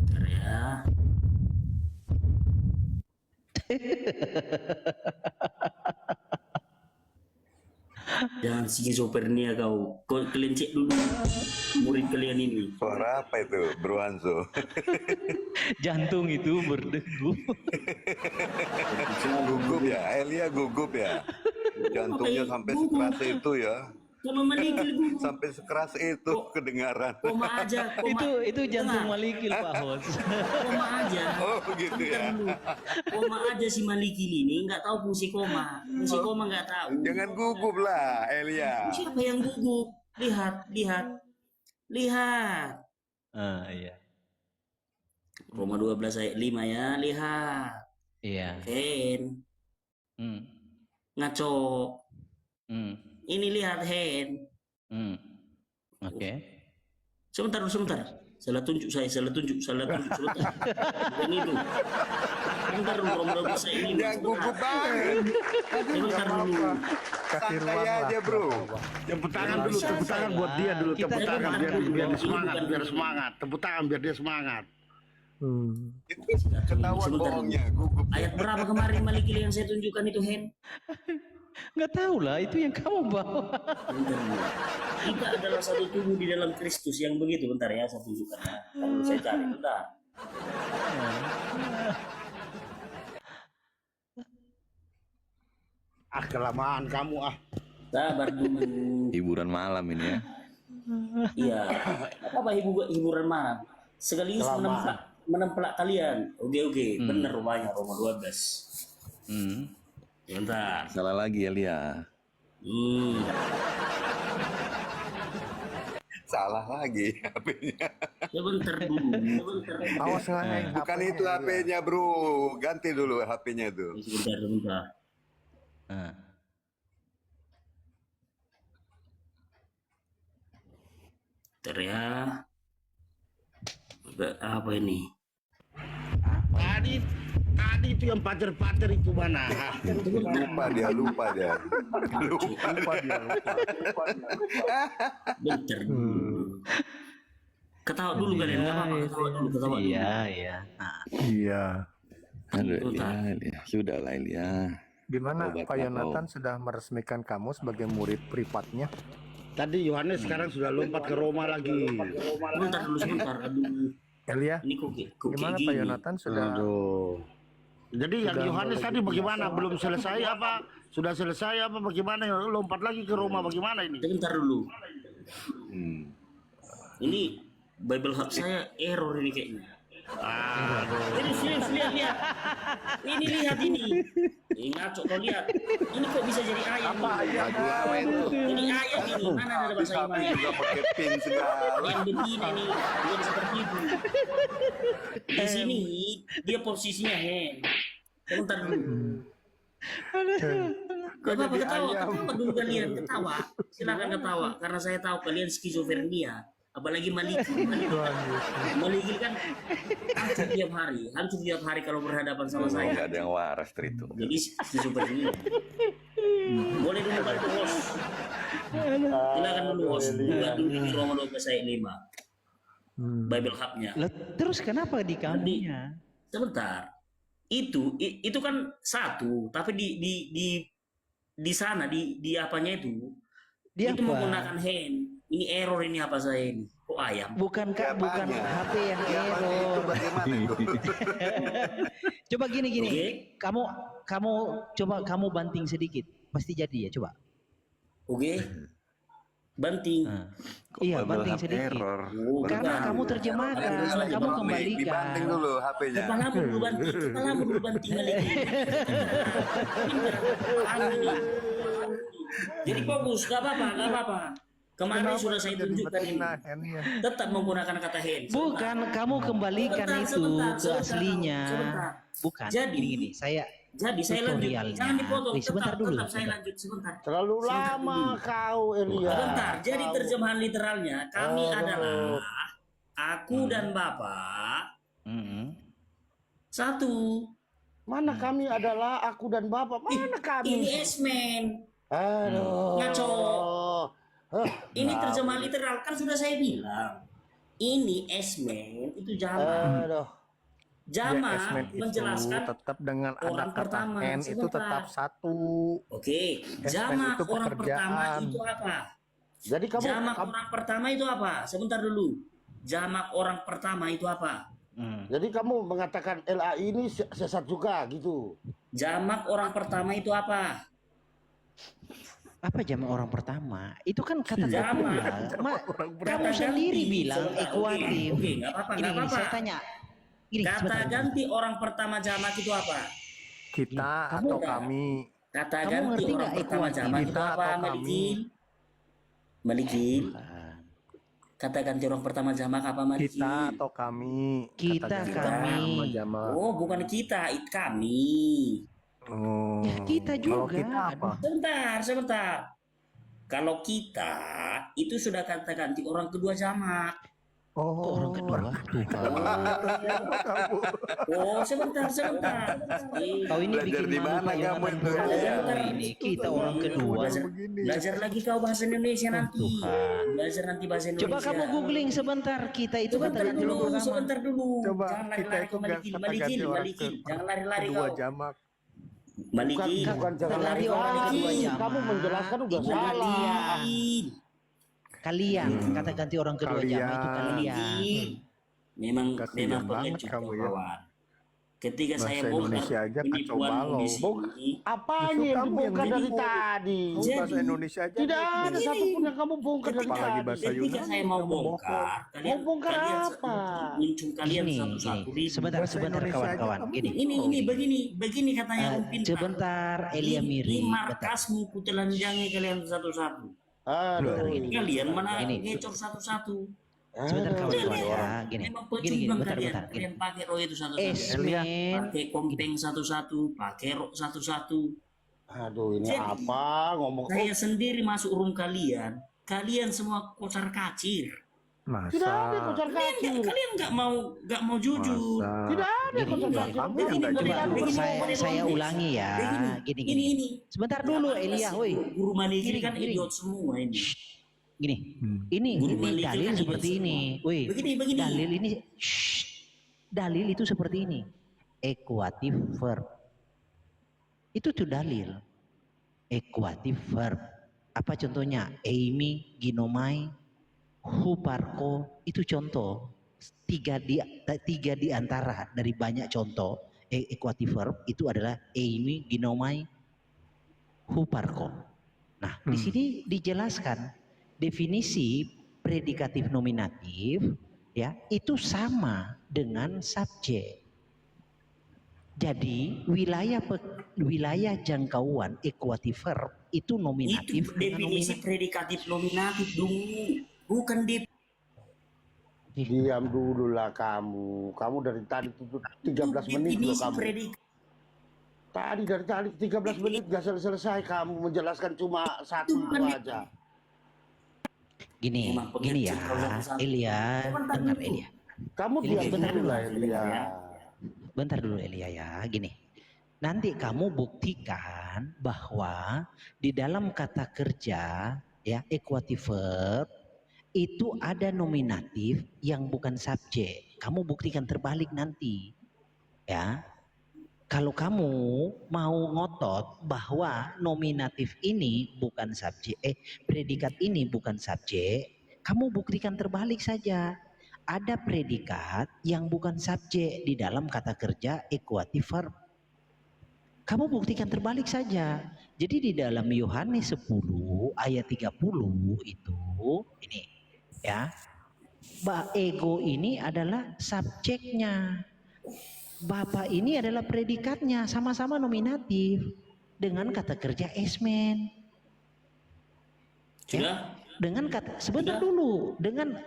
Bentar ya. Jangan skizofrenia kau. Kau kelencek dulu murid kalian ini. Suara apa itu, Bro Hanzo? Jantung itu berdegup. Gugup ya, Elia gugup ya. Jantungnya sampai sekeras itu ya. Kalau Malikil gugup. Sampai sekeras itu kedengaran. Koma aja. Itu jantung Malikil Pak Hos. Koma aja. Oh begitu ya. Koma aja si Malikil ini nggak tahu fungsi koma. Fungsi koma nggak tahu. Jangan gugup lah, Elia. Siapa yang gugup? Lihat. Iya. Roma 12 ayat 5 ya, lihat. Iya. Hen. Ngaco. Ini lihat hen. Oke. Sebentar. Salah tunjuk saya, salah tunjuk sebentar. Bukan itu. Sebentar dulu, Romo bisa ini. Yang gugup banget. Sebentar dulu. Kasih ruang Santai lah. aja bro. Tepuk tangan dulu, tepuk tangan buat dia dulu, Kita tepuk tangan kan biar dulu, biar Bang. semangat, Ini biar bukan semangat, tepuk tangan biar dia semangat. Itu ketahuan Sebentar dulu. bohongnya, gugup. Ayat berapa kemarin Malikil yang saya tunjukkan itu, Hen? Nggak tahu lah, itu yang kamu bawa. Bentar dulu. Kita adalah satu tubuh di dalam Kristus yang begitu. Bentar ya, saya tunjukkan. Kalau saya cari, bentar. Ah kelamaan kamu ah. Sabar dulu. Hiburan malam ini ya. Iya. Apa hiburan malam? Sekaligus menempelak kalian. Oke. Benar rumahnya Roma 12. Bentar. Salah lagi ya Lia. Salah lagi HP-nya. Sebentar dulu. Awas ngeheng. Bukan itu HP-nya bro. Ganti dulu HP-nya tuh. Sebentar. Bentar ya. Apa ini? Tadi itu yang pacar-pacar itu mana? Lupa dia. Bentar dulu. Ketawa dulu kalian, nggak apa-apa. Ketawa dulu. Iya. Iya. Aduh, Lia. Sudah lah Lia. Gimana Obat Pak apa? Yonatan sudah meresmikan kamu sebagai murid privatnya? Tadi Yohanes sekarang sudah lompat ke Roma lagi. Sebentar. Aduh. Elia, Ini kok gimana Pak gini? Yonatan sudah Aduh. Jadi yang Yohanes tadi bagaimana? Belum selesai apa? Sudah selesai apa bagaimana? Lompat lagi ke Roma bagaimana ini? Sebentar dulu. Ini Bible Hub saya error ini kayaknya. Ini serius, lihat. Ini lihat ini. Ini ngaco kau lihat. Ini kok bisa jadi ayat? Ini ayat ini. Mana ada bahasa Iman? Juga pakai pin segala. Yang begini nih, bukan seperti itu. Di sini dia posisinya hand. Sebentar dulu. Gak apa-apa ketawa dulu kalian, ketawa. Silakan ketawa karena saya tahu kalian skizofrenia. Apalagi Maliki kan hancur tiap hari kalau berhadapan sama saya. Nggak ada yang waras itu. Jadi skizofrenia. Boleh dulu bantu host. Silakan dulu host. Buka dulu di Roma 12 ayat 5. Bible Hub-nya. Lah, terus kenapa di kamunya? Sebentar. Itu kan satu, tapi di sana di apanya itu Dia itu apa? menggunakan hand. Ini error ini apa saya ini? Kok ayam? Bukan HP yang error. Coba gini. Oke. Kamu coba kamu banting sedikit. Pasti jadi ya, coba. Oke. Banting. Iya, banting sedikit. Karena kamu terjemahkan, kamu kembalikan. Dibanting dulu HP-nya. Kepalamu dulu banting lagi. Jadi fokus, gak apa-apa. Kemarin sudah saya tunjukkan ini. Tetap menggunakan kata hand. Bukan, kamu kembalikan itu ke aslinya. Sebentar. Bukan. Jadi Gini, saya lanjut. tutorialnya. Jangan dipotong. Sebentar dulu. Saya lanjut sebentar. Terlalu lama kau Elia. Sebentar. Jadi terjemahan literalnya kami adalah aku dan Bapak satu. Mana kami adalah aku dan Bapak? Mana kami? Ini S-Man. Aduh. Ngaco. Ini terjemahan literal kan sudah saya bilang. Ini S-Man itu jamak. Aduh. Jamak S-Man itu menjelaskan tetap dengan ada orang kata pertama. N itu Sebentar. tetap satu. Oke, S-Man jamak itu orang pekerjaan. pertama itu apa? Jadi kamu Jamak orang pertama itu apa? Sebentar dulu. Jamak orang pertama itu apa? jadi kamu mengatakan LA ini sesat juga gitu. Jamak orang pertama itu apa? Apa jamak orang pertama? Itu kan kata Jamak. kamu Kata sendiri ganti. bilang Sebentar, ekuatif. Oke, nggak apa-apa, Gini, nggak apa-apa. saya tanya. Gini, Kata sebentar. ganti orang pertama jamak itu apa? Kita Kamu atau enggak. kami. Kata Kamu ganti ngerti orang nggak pertama ekuatif? jamak itu Kita apa? atau kami? Malikil. Kata ganti orang pertama jamak apa Malikil? Kita atau kami. Kita, Kata ganti kami. sama jamak. Oh, bukan kita, kami. Oh. Ya, kita Kalau juga. kita apa? Sebentar. Kalau kita itu sudah kata ganti orang kedua jamak. Kok orang kedua? Tuhan. Oh, sebentar. Kau ini Belajar bikin di malu mana Pak kamu Yonatan itu? Purwo ini. Kita orang kedua. Belajar lagi kau bahasa Indonesia nanti. Tuhan. Belajar nanti bahasa Indonesia. Coba kamu googling sebentar. Kita itu kata ganti orang pertama. Sebentar dulu. Coba Jangan kita lari-lari itu kau kata ganti Malikin. orang Jangan lari-lari kedua kau. jamak. Malikin. Bukan jangan lari Tadi orang lagi. kedua jamak. Kamu menjelaskan udah salah. Kalian kata ganti orang kedua jamak itu kalian. Memang Kasihan banget pengecut kamu kau, ya. kawan. Ketika Bahasa saya bongkar Indonesia aja kacau penipuanmu balau. di sini, Apanya Justru yang kamu dibongkar yang dari ribut. tadi? Kamu bahasa Indonesia aja. Tidak gitu. ada satupun yang kamu bongkar dari Apalagi tadi. bahasa ketika Yunani, saya mau kamu bongkar, Mau bongkar apa? muncul kalian Gini, satu-satu gini. Sebentar, Bahasa sebentar Indonesia aja kawan-kawan. kamu Gini. Ini begini katanya Om Pintar. Sebentar, Elia Miri. Ini markasmu kutelanjangi kalian satu-satu. Aduh. Kalian mana Ini. ngecor satu-satu. Sebentar kawan-kawan ya. Gini. Memang Gini, pecundang bentar, kalian. bentar. Gini. Kalian pakai rok itu satu-satu. Esmen. Pakai kompeng satu-satu, pakai rok satu-satu. Aduh, ini Jadi, apa ngomong? Saya sendiri masuk room kalian semua kocar kacir. Masa? Tidak ada kocar kacir. Kalian nggak mau jujur. Masa? Tidak ada Gini, kocar gini. kacir. Kamu yang nggak Coba jujur. saya ulangi ya. Gini. Ini. Sebentar dulu Elia, woi. Guru manajer kan Gini. idiot semua ini. Gini. Hmm. Ini Guru manajer dalil kan seperti idiot ini. semua. Woi. Begini. Dalil ini dalil itu seperti ini. Equative verb. Itu tuh dalil. Equative verb. Apa contohnya? Eimi, ginomai, huparko. Itu contoh. Tiga di antara dari banyak contoh equative verb itu adalah eimi, ginomai, huparko. Nah, di sini dijelaskan definisi predikatif nominatif ya, itu sama dengan subjek. Jadi wilayah jangkauan equative verb itu nominatif. Itu definisi predikatif nominatif dulu, bukan Diam dulu lah kamu. Kamu dari tadi 13 menit loh definisi kamu. Tadi dari tadi 13 menit gak selesai kamu menjelaskan cuma satu aja. Gini ya, Elia, dengar Elia. Kamu diam dulu lah Elia. Bentar dulu Elia ya, gini. Nanti kamu buktikan bahwa di dalam kata kerja ya equative verb itu ada nominatif yang bukan subjek. Kamu buktikan terbalik nanti. Ya. Kalau kamu mau ngotot bahwa nominatif ini bukan subjek, predikat ini bukan subjek, kamu buktikan terbalik saja. Ada predikat yang bukan subjek di dalam kata kerja equative verb. Kamu buktikan terbalik saja. Jadi di dalam Yohanes 10 ayat 30 itu ini ya. Ego ini adalah subjeknya. Bapak ini adalah predikatnya, sama-sama nominatif dengan kata kerja esmen. Ya, dengan kata sebentar dulu, dengan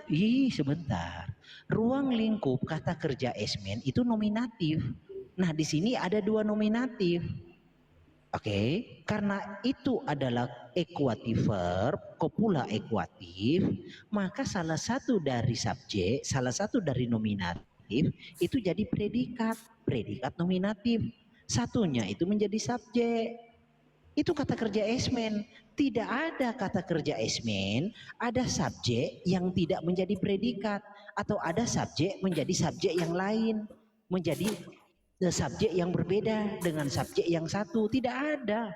sebentar. Ruang lingkup kata kerja esmen itu nominatif. Nah, di sini ada dua nominatif. Oke, karena itu adalah equative verb, copula equatif, maka salah satu dari subjek, salah satu dari nominatif itu jadi predikat nominatif. Satunya itu menjadi subjek. Itu kata kerja esmen. Tidak ada kata kerja esmen, ada subjek yang tidak menjadi predikat atau ada subjek menjadi subjek yang lain, menjadi subjek yang berbeda dengan subjek yang satu. Tidak ada.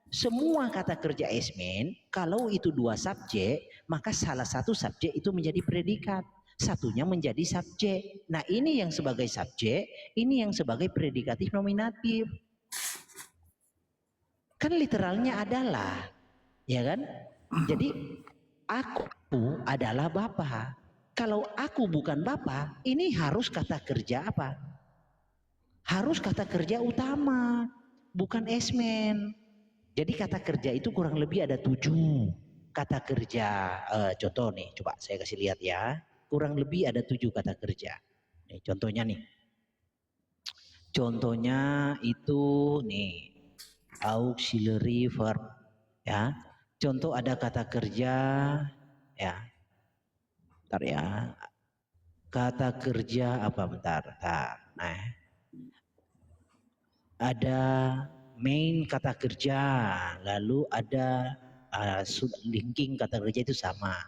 Semua kata kerja esmen, kalau itu dua subjek, maka salah satu subjek itu menjadi predikat. Satunya menjadi subjek. Nah, ini yang sebagai subjek, ini yang sebagai predikatif nominatif. Kan literalnya adalah, ya kan? Jadi aku adalah Bapak. Kalau aku bukan Bapak, ini harus kata kerja apa? Harus kata kerja utama, bukan esmen. Jadi kata kerja itu kurang lebih ada 7 kata kerja. Contoh nih, coba saya kasih lihat ya. Kurang lebih ada 7 kata kerja. Nih, contohnya nih. Contohnya itu nih, auxiliary verb. Ya, contoh ada kata kerja, ya. Bentar ya. Kata kerja apa bentar? Nah, ada main kata kerja, lalu ada linking kata kerja itu sama.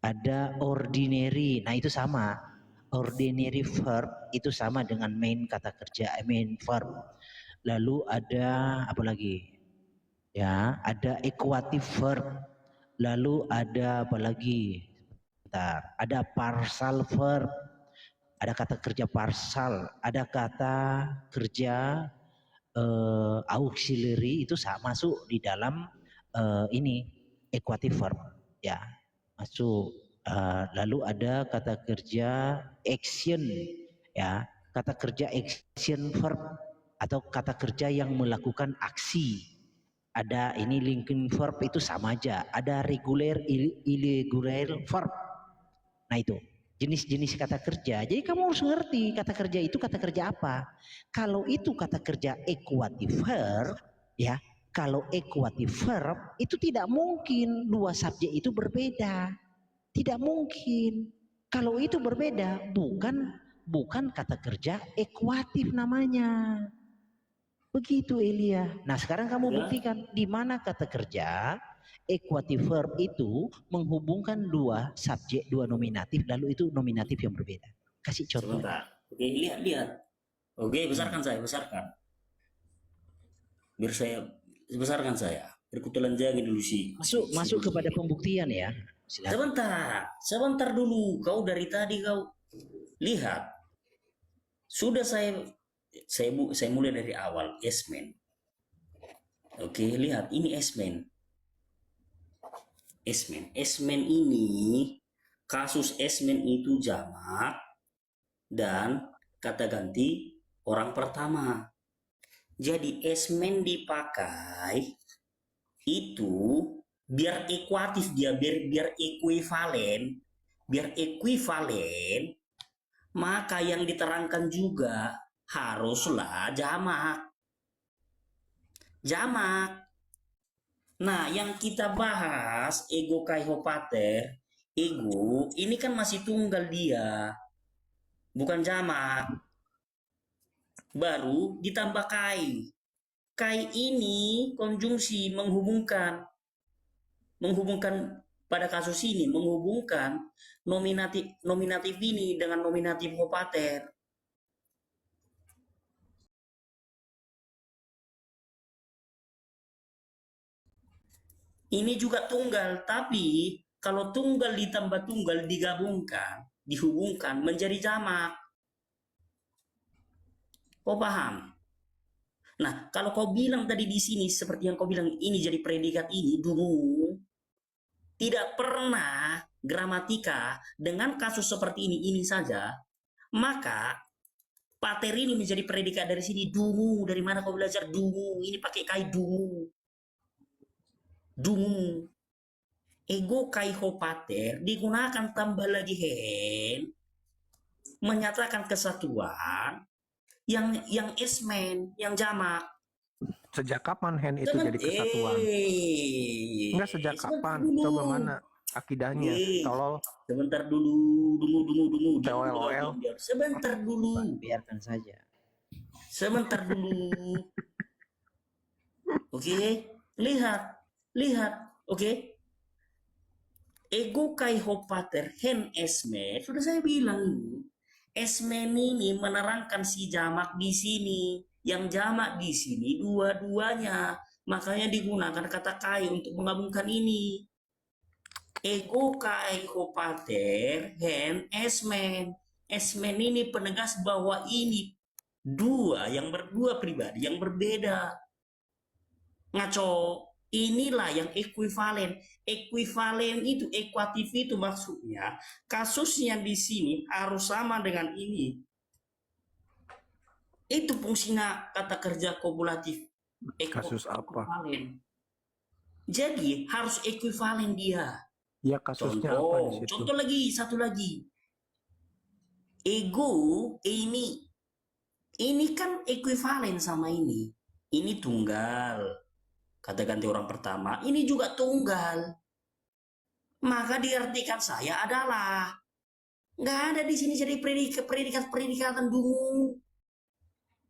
Ada ordinary, nah itu sama. Ordinary verb itu sama dengan main kata kerja, main verb. Lalu ada apa lagi? Ya, ada equative verb. Lalu ada apa lagi? Bentar, ada partial verb. Ada kata kerja partial, ada kata kerja auxiliary itu masuk di dalam ini equative verb, ya masuk. Lalu ada kata kerja action, ya kata kerja action verb atau kata kerja yang melakukan aksi. Ada ini linking verb itu sama aja. Ada regular, irregular verb. Nah itu jenis-jenis kata kerja. Jadi kamu harus ngerti kata kerja itu kata kerja apa. Kalau itu kata kerja equative verb, ya kalau equative verb itu tidak mungkin dua subjek itu berbeda. Tidak mungkin. Kalau itu berbeda, bukan kata kerja equative namanya. Begitu Elia. Nah sekarang kamu buktikan di mana kata kerja equative verb itu menghubungkan dua subjek, dua nominatif, lalu itu nominatif yang berbeda. Kasih contoh. Sebentar. Oke, lihat. Oke, besarkan saya. Biar saya besarkan saya. Berkutulan jaga dulu sih. Masuk kepada pembuktian ya. Silakan. Sebentar dulu. Kau dari tadi kau lihat. Sudah saya mulai dari awal. Esmen. Oke, lihat ini Esmen. Esmen ini kasus Esmen itu jamak dan kata ganti orang pertama. Jadi Esmen dipakai itu biar ekuatif dia, biar ekuivalen, maka yang diterangkan juga haruslah jamak. Nah, yang kita bahas ego kai hopater, ego ini kan masih tunggal dia, bukan jamak. Baru ditambah kai. Kai ini konjungsi menghubungkan pada kasus ini menghubungkan nominatif ini dengan nominatif hopater. Ini juga tunggal, tapi kalau tunggal ditambah tunggal dihubungkan menjadi jamak. Kau paham? Nah, kalau kau bilang tadi di sini seperti yang kau bilang ini jadi predikat ini dulu, tidak pernah gramatika dengan kasus seperti ini saja, maka pater ini menjadi predikat dari sini dungu. Dari mana kau belajar dungu? Ini pakai kai dungu. Ego kai hopater digunakan tambah lagi hen menyatakan kesatuan yang esmen, yang jamak. Sejak kapan hen itu jadi kesatuan? Enggak sejak kapan? Coba mana akidahnya? Tolol. Sebentar dulu. TOL. Sebentar dulu. Biarkan saja. Sebentar dulu. Oke, lihat. Oke. Ego kai hopater hen esme. Sudah saya bilang ini. Esmen ini menerangkan si jamak di sini. Yang jamak di sini dua-duanya. Makanya digunakan kata kai untuk menggabungkan ini. Ego kai hopater hen esmen. Esmen ini penegas bahwa ini berdua pribadi yang berbeda. Ngaco. Inilah yang ekuivalen. Ekuivalen itu, ekuatif itu maksudnya kasusnya di sini harus sama dengan ini. Itu fungsinya kata kerja kopulatif. Kasus apa? Jadi harus ekuivalen dia. Ya kasusnya apa di situ? Contoh lagi, satu lagi. Ego ini kan ekuivalen sama ini. Ini tunggal. Kata ganti orang pertama, ini juga tunggal. Maka diartikan saya adalah. Nggak ada di sini jadi predikat-predikatan dulu.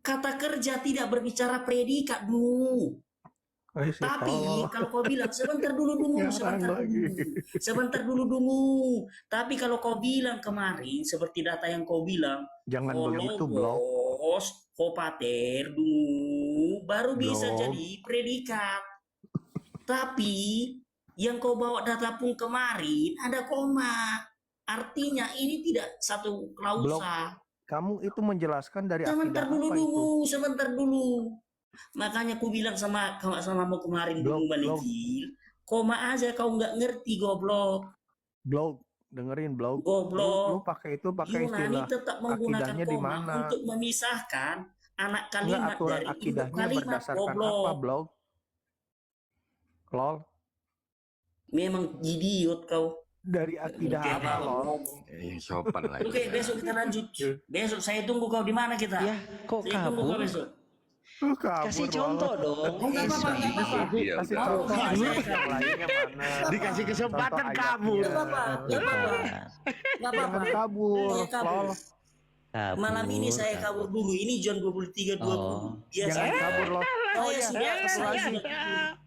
Kata kerja tidak berbicara predikat dulu. Tapi kalau kau bilang sebentar dulu, sebentar dulu. Tapi kalau kau bilang kemarin seperti data yang kau bilang, jangan begitu, Blok. Kopater dulu, baru bisa jadi predikat. Tapi yang kau bawa data pun kemarin ada koma. Artinya ini tidak satu klausa. Kamu itu menjelaskan dari sebentar akidah apa itu? Sebentar dulu. Makanya aku bilang sama mau kemarin dulu Malikil, koma aja kau nggak ngerti goblok. Blok, dengerin Blok. Goblok. Lu pakai istilah Yunani tetap menggunakan akidahnya koma dimana? untuk memisahkan anak kalimat dari induk akidahnya kalimat. Berdasarkan Goblok. apa, Blok? Lol. Memang idiot kau. Dari akidah apa, Lol? Sopan lagi. Oke, besok kita lanjut. Besok saya tunggu kau di mana kita? Ya, kok saya tunggu kau kabur? besok. Kasih contoh dong. Enggak apa-apa. Kasih contoh yang lainnya mana? Dikasih kesempatan kabur. Enggak apa-apa. Jangan kabur, Lol. Malam ini saya kabur dulu. Ini jam 23.20. Biasa. Jangan kabur, Lol.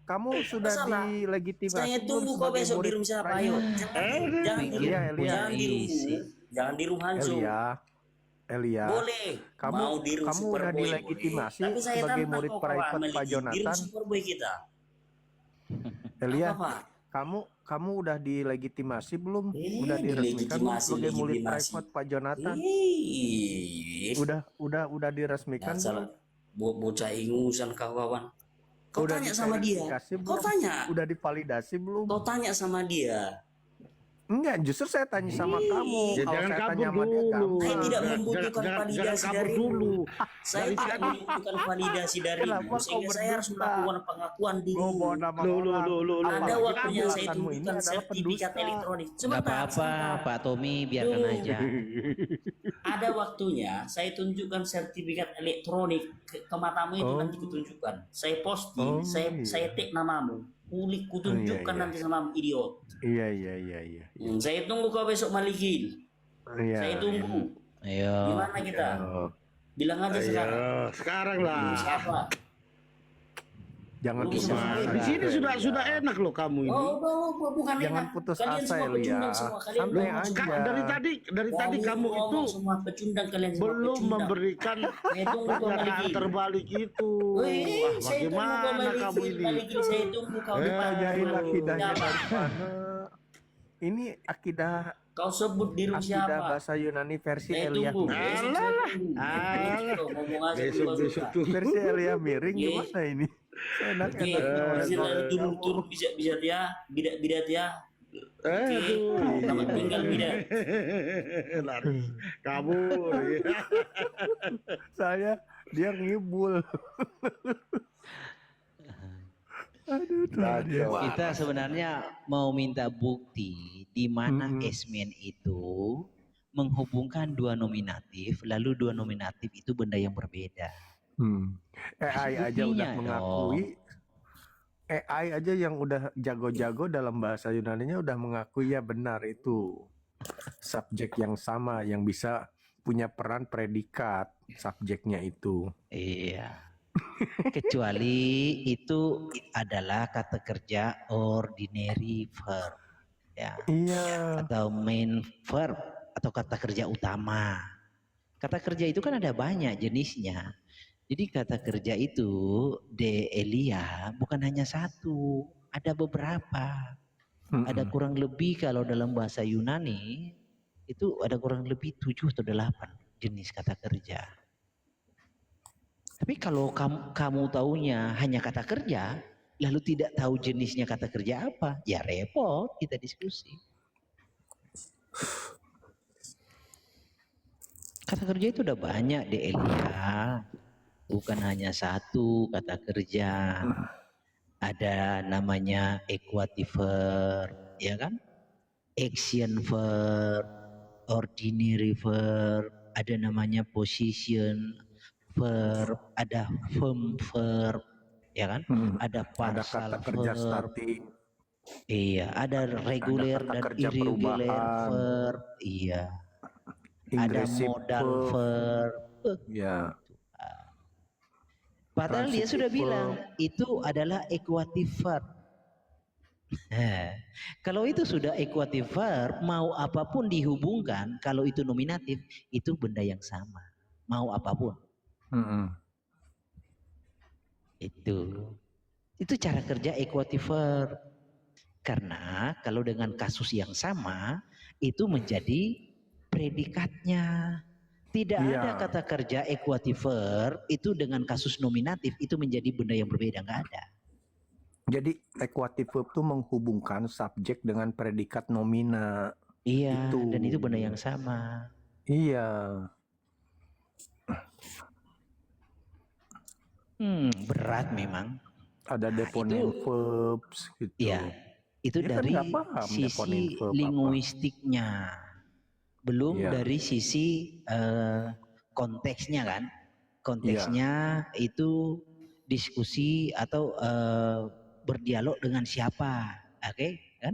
Kamu sudah dilegitimasi. Saya tunggu kau besok di room siapa? Ayo. Jangan di room Hansu. Elia, boleh. Kamu udah dilegitimasi sebagai murid private Pak Jonathan. Elia, kamu udah dilegitimasi belum? Udah diresmikan belum sebagai murid private Pak Jonathan? Udah diresmikan belum? Bocah ingusan kawan. Kau tanya sama dia. Kau tanya. Udah divalidasi belum? Kau tanya sama dia. Enggak, justru saya tanya sama kamu. Ya, kalau jangan saya kabur tanya sama dia, dulu. Saya tidak membutuhkan validasi dari dulu. Saya tidak membutuhkan validasi darimu, sehingga saya harus melakukan pengakuan dulu. Ada waktunya saya tunjukkan sertifikat elektronik. Nggak apa-apa, Pak Tommy, biarkan aja. Ada waktunya saya tunjukkan sertifikat elektronik ke matamu itu nanti kutunjukkan. Saya posting, saya tag namamu. Kulik kutunjukkan nanti sama idiot. Iya. Saya tunggu kau besok Malikil. Saya tunggu. Ayo. Gimana kita? Bilang aja sekarang. Sekarang lah. Siapa? Jangan putus asa. Di sini sudah enak loh kamu ini. Bukan Jangan enak. putus Kalian asa, semua Elia. pecundang semua. Kalian Santai ngomong aja. semua. Dari tadi kamu itu semua pecundang, kalian semua belum pecundang. memberikan Saya tunggu kau pernyataan Malikil. terbalik itu. Wih, saya tunggu kau Bagaimana kamu Malikil. ini? Malikil, saya tunggu kau di Tanyain akidahnya Siapa? dari mana? Ini akidah Kau sebut di room akidah siapa? bahasa Yunani versi Saya Elia tunggu. miring. Besok saya tunggu. Ngomong aja Besok tuh. Versi Elia miring Ye. gimana ini? Enak-enak. Turun bisa dia bidat ya. Selamat tinggal bidat. Lari kabur. Dia ngibul. Aduh, Kita sebenarnya mau minta bukti di mana esmen itu menghubungkan dua nominatif, lalu dua nominatif itu benda yang berbeda. AI aja udah Buktinya mengakui. AI aja yang udah jago-jago dalam bahasa Yunaninya udah mengakui ya benar itu subjek yang sama yang bisa punya peran predikat subjeknya itu. Iya. Kecuali itu adalah kata kerja ordinary verb, ya. Iya. Atau main verb atau kata kerja utama. Kata kerja itu kan ada banyak jenisnya. Jadi kata kerja itu de Elia bukan hanya satu, ada beberapa. Ada kurang lebih kalau dalam bahasa Yunani itu ada kurang lebih 7 atau 8 jenis kata kerja. Tapi kalau kamu taunya hanya kata kerja, lalu tidak tahu jenisnya kata kerja apa, ya repot kita diskusi. Kata kerja itu udah banyak di Elia, bukan hanya satu kata kerja. Ada namanya equative verb, ya kan? Action verb, ordinary verb, ada namanya position verb, ada firm verb, ya kan? Ada partial kata kerja verb. statik. Iya, ada reguler kata dan kerja irregular perubahan. verb. Iya. ada Inggrisip modal verb. verb. Ya. Padahal dia sudah Transitive bilang verb. itu adalah equative verb. Kalau itu sudah equative verb, mau apapun dihubungkan, kalau itu nominatif, itu benda yang sama. Mau apapun. Itu cara kerja equative verb. Karena kalau dengan kasus yang sama, itu menjadi predikatnya. Tidak ada kata kerja equative verb itu dengan kasus nominatif itu menjadi benda yang berbeda, nggak ada. Jadi equative verb itu menghubungkan subjek dengan predikat nomina. Iya, dan itu benda yang sama. Iya. Berat memang. Ada deponent verbs gitu. Iya, itu Dia dari kan nggak paham deponent sisi verb linguistiknya. Belum Iya. dari sisi konteksnya kan. Konteksnya itu diskusi atau berdialog dengan siapa. Oke, kan?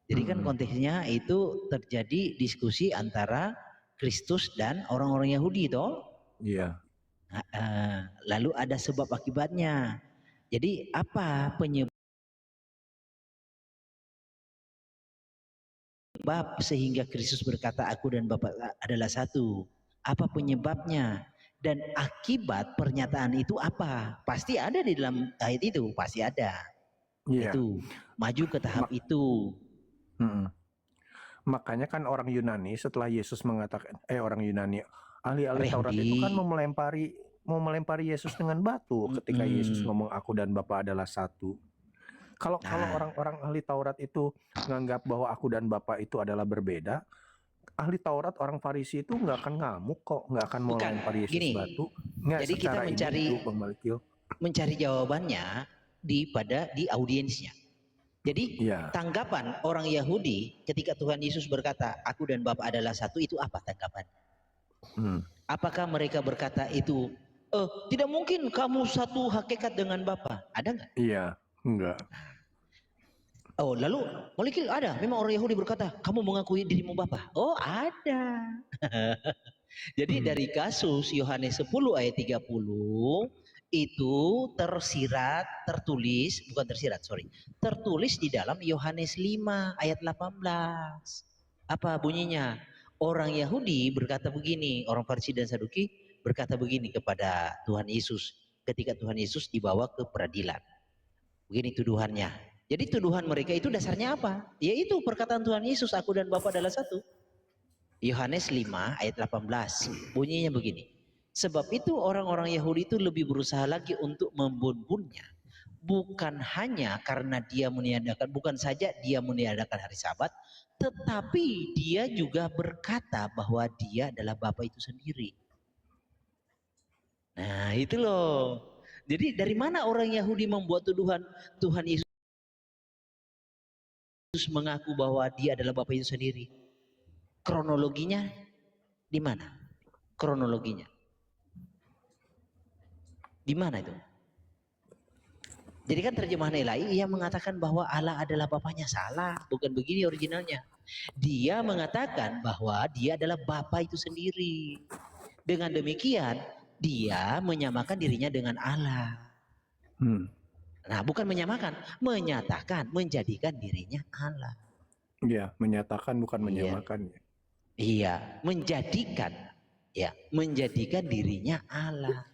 Jadi kan konteksnya itu terjadi diskusi antara Kristus dan orang-orang Yahudi toh. Iya. Lalu ada sebab akibatnya. Jadi apa penyebab sehingga Kristus berkata aku dan Bapa adalah satu? Apa penyebabnya? Dan akibat pernyataan itu apa? Pasti ada di dalam ayat itu, pasti ada. Itu maju ke tahap itu. Makanya kan orang Yunani setelah Yesus mengatakan ahli-ahli Taurat itu kan mau melempari Yesus dengan batu ketika Yesus ngomong aku dan Bapa adalah satu. Kalau orang-orang ahli Taurat itu menganggap bahwa aku dan Bapa itu adalah berbeda, ahli Taurat orang Farisi itu nggak akan ngamuk kok, nggak akan mau melempari Yesus batu. Jadi kita mencari jawabannya di audiensnya. Jadi tanggapan orang Yahudi ketika Tuhan Yesus berkata aku dan Bapa adalah satu, itu apa tanggapan? Apakah mereka berkata itu tidak mungkin kamu satu hakikat dengan Bapa? Ada nggak? Iya, enggak. Oh, lalu Molekil ada. Memang orang Yahudi berkata, kamu mengakui dirimu Bapa? Oh, ada. Jadi dari kasus Yohanes 10 ayat 30 itu tertulis di dalam Yohanes 5 ayat 18. Apa bunyinya? Orang Yahudi berkata begini, orang Farisi dan Saduki berkata begini kepada Tuhan Yesus ketika Tuhan Yesus dibawa ke peradilan. Begini tuduhannya. Jadi tuduhan mereka itu dasarnya apa? Yaitu perkataan Tuhan Yesus, aku dan Bapa adalah satu. Yohanes 5 ayat 18. Bunyinya begini. Sebab itu orang-orang Yahudi itu lebih berusaha lagi untuk membunuhnya. Bukan saja dia meniadakan hari Sabat, tetapi dia juga berkata bahwa dia adalah Bapa itu sendiri. Nah, itu loh. Jadi dari mana orang Yahudi membuat tuduhan Tuhan Yesus mengaku bahwa dia adalah Bapa itu sendiri? Kronologinya di mana? Kronologinya di mana itu? Jadi kan terjemahan Ilahi ia mengatakan bahwa Allah adalah Bapanya, salah, bukan begini originalnya. Dia mengatakan bahwa dia adalah Bapa itu sendiri. Dengan demikian dia menyamakan dirinya dengan Allah. Nah, bukan menyamakan, menyatakan, menjadikan dirinya Allah. Iya, menyatakan bukan menyamakan. Iya, menjadikan dirinya Allah.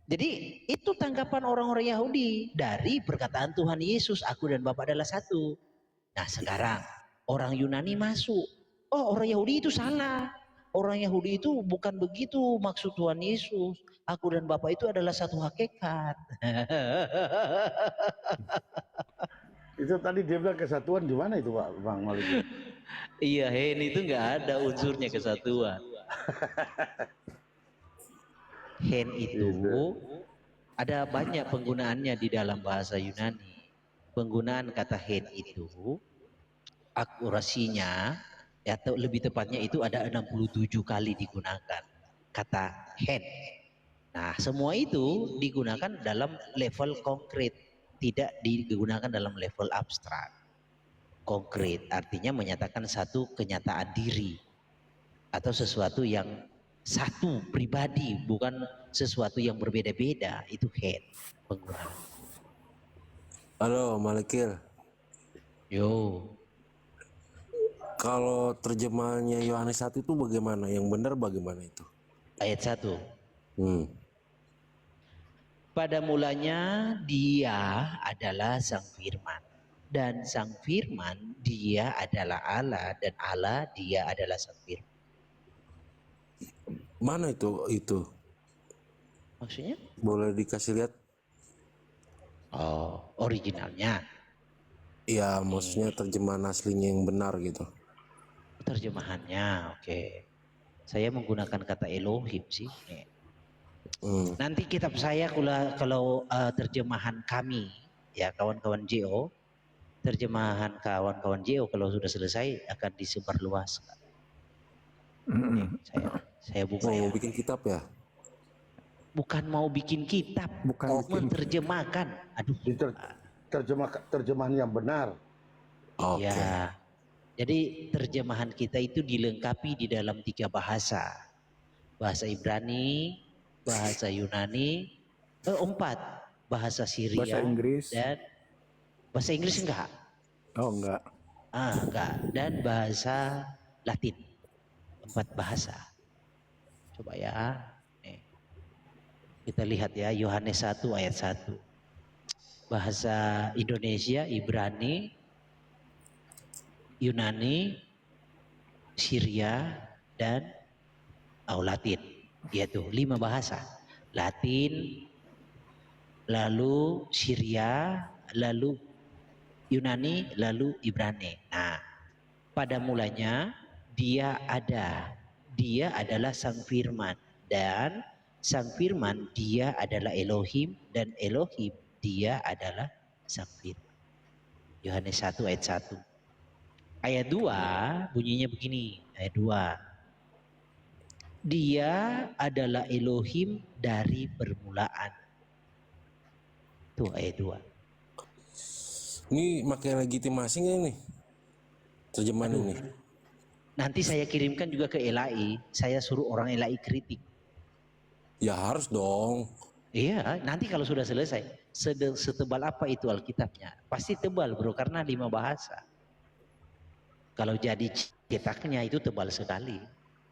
Jadi itu tanggapan orang-orang Yahudi dari perkataan Tuhan Yesus, aku dan Bapa adalah satu. Nah sekarang orang Yunani masuk. Oh, orang Yahudi itu salah. Orang Yahudi itu bukan begitu maksud Tuhan Yesus. Aku dan Bapa itu adalah satu hakikat. Itu tadi dia bilang kesatuan di mana itu Pak Bang Malik? Iya, Hen itu nggak ada unsurnya kesatuan. Hen itu ada banyak penggunaannya di dalam bahasa Yunani. Penggunaan kata hen itu akurasinya atau lebih tepatnya itu ada 67 kali digunakan kata hen. Nah, semua itu digunakan dalam level konkret, tidak digunakan dalam level abstrak. Konkret artinya menyatakan satu kenyataan diri. atau sesuatu yang satu pribadi, bukan sesuatu yang berbeda-beda, itu head penggunaan. Halo Malikil. Yo. Kalau terjemahannya Yohanes 1 itu bagaimana? Yang benar bagaimana itu? Ayat 1. Pada mulanya Dia adalah Sang Firman, dan Sang Firman Dia adalah Allah, dan Allah Dia adalah Sang Firman. Mana itu? Maksudnya? Boleh dikasih lihat? Oh, originalnya. Ya, maksudnya terjemahan aslinya yang benar gitu. Terjemahannya, oke. Saya menggunakan kata Elohim sih. Nanti kitab saya kalau terjemahan kami, ya kawan-kawan JO, terjemahan kawan-kawan JO kalau sudah selesai akan disebarluaskan. Saya buka. Mau bikin kitab ya? Bukan mau bikin kitab, menerjemahkan. Aduh. Terjemahan yang benar. Okay. Ya. Jadi terjemahan kita itu dilengkapi di dalam 3 bahasa. Bahasa Ibrani, bahasa Yunani, 4. Bahasa Syria, bahasa Inggris, dan bahasa Inggris enggak? Oh enggak. Enggak. Dan bahasa Latin. 4 bahasa. Coba ya. Nih. Kita lihat ya, Yohanes 1 ayat 1. Bahasa Indonesia, Ibrani, Yunani, Syria, dan Latin. Yaitu 5 bahasa. Latin, lalu Syria, lalu Yunani, lalu Ibrani. Nah, pada mulanya Dia adalah Sang Firman, dan Sang Firman Dia adalah Elohim, dan Elohim Dia adalah Sang Firman. Yohanes 1 ayat 1. Ayat 2 bunyinya begini, ayat 2. Dia adalah Elohim dari permulaan. Tuh ayat 2. Ini pakai legitimasi nggak nih? Terjemahan ini. Nanti saya kirimkan juga ke LAI, saya suruh orang LAI kritik. Ya harus dong. Iya, nanti kalau sudah selesai, setebal apa itu Alkitabnya? Pasti tebal bro, karena 5 bahasa. Kalau jadi cetaknya itu tebal sekali,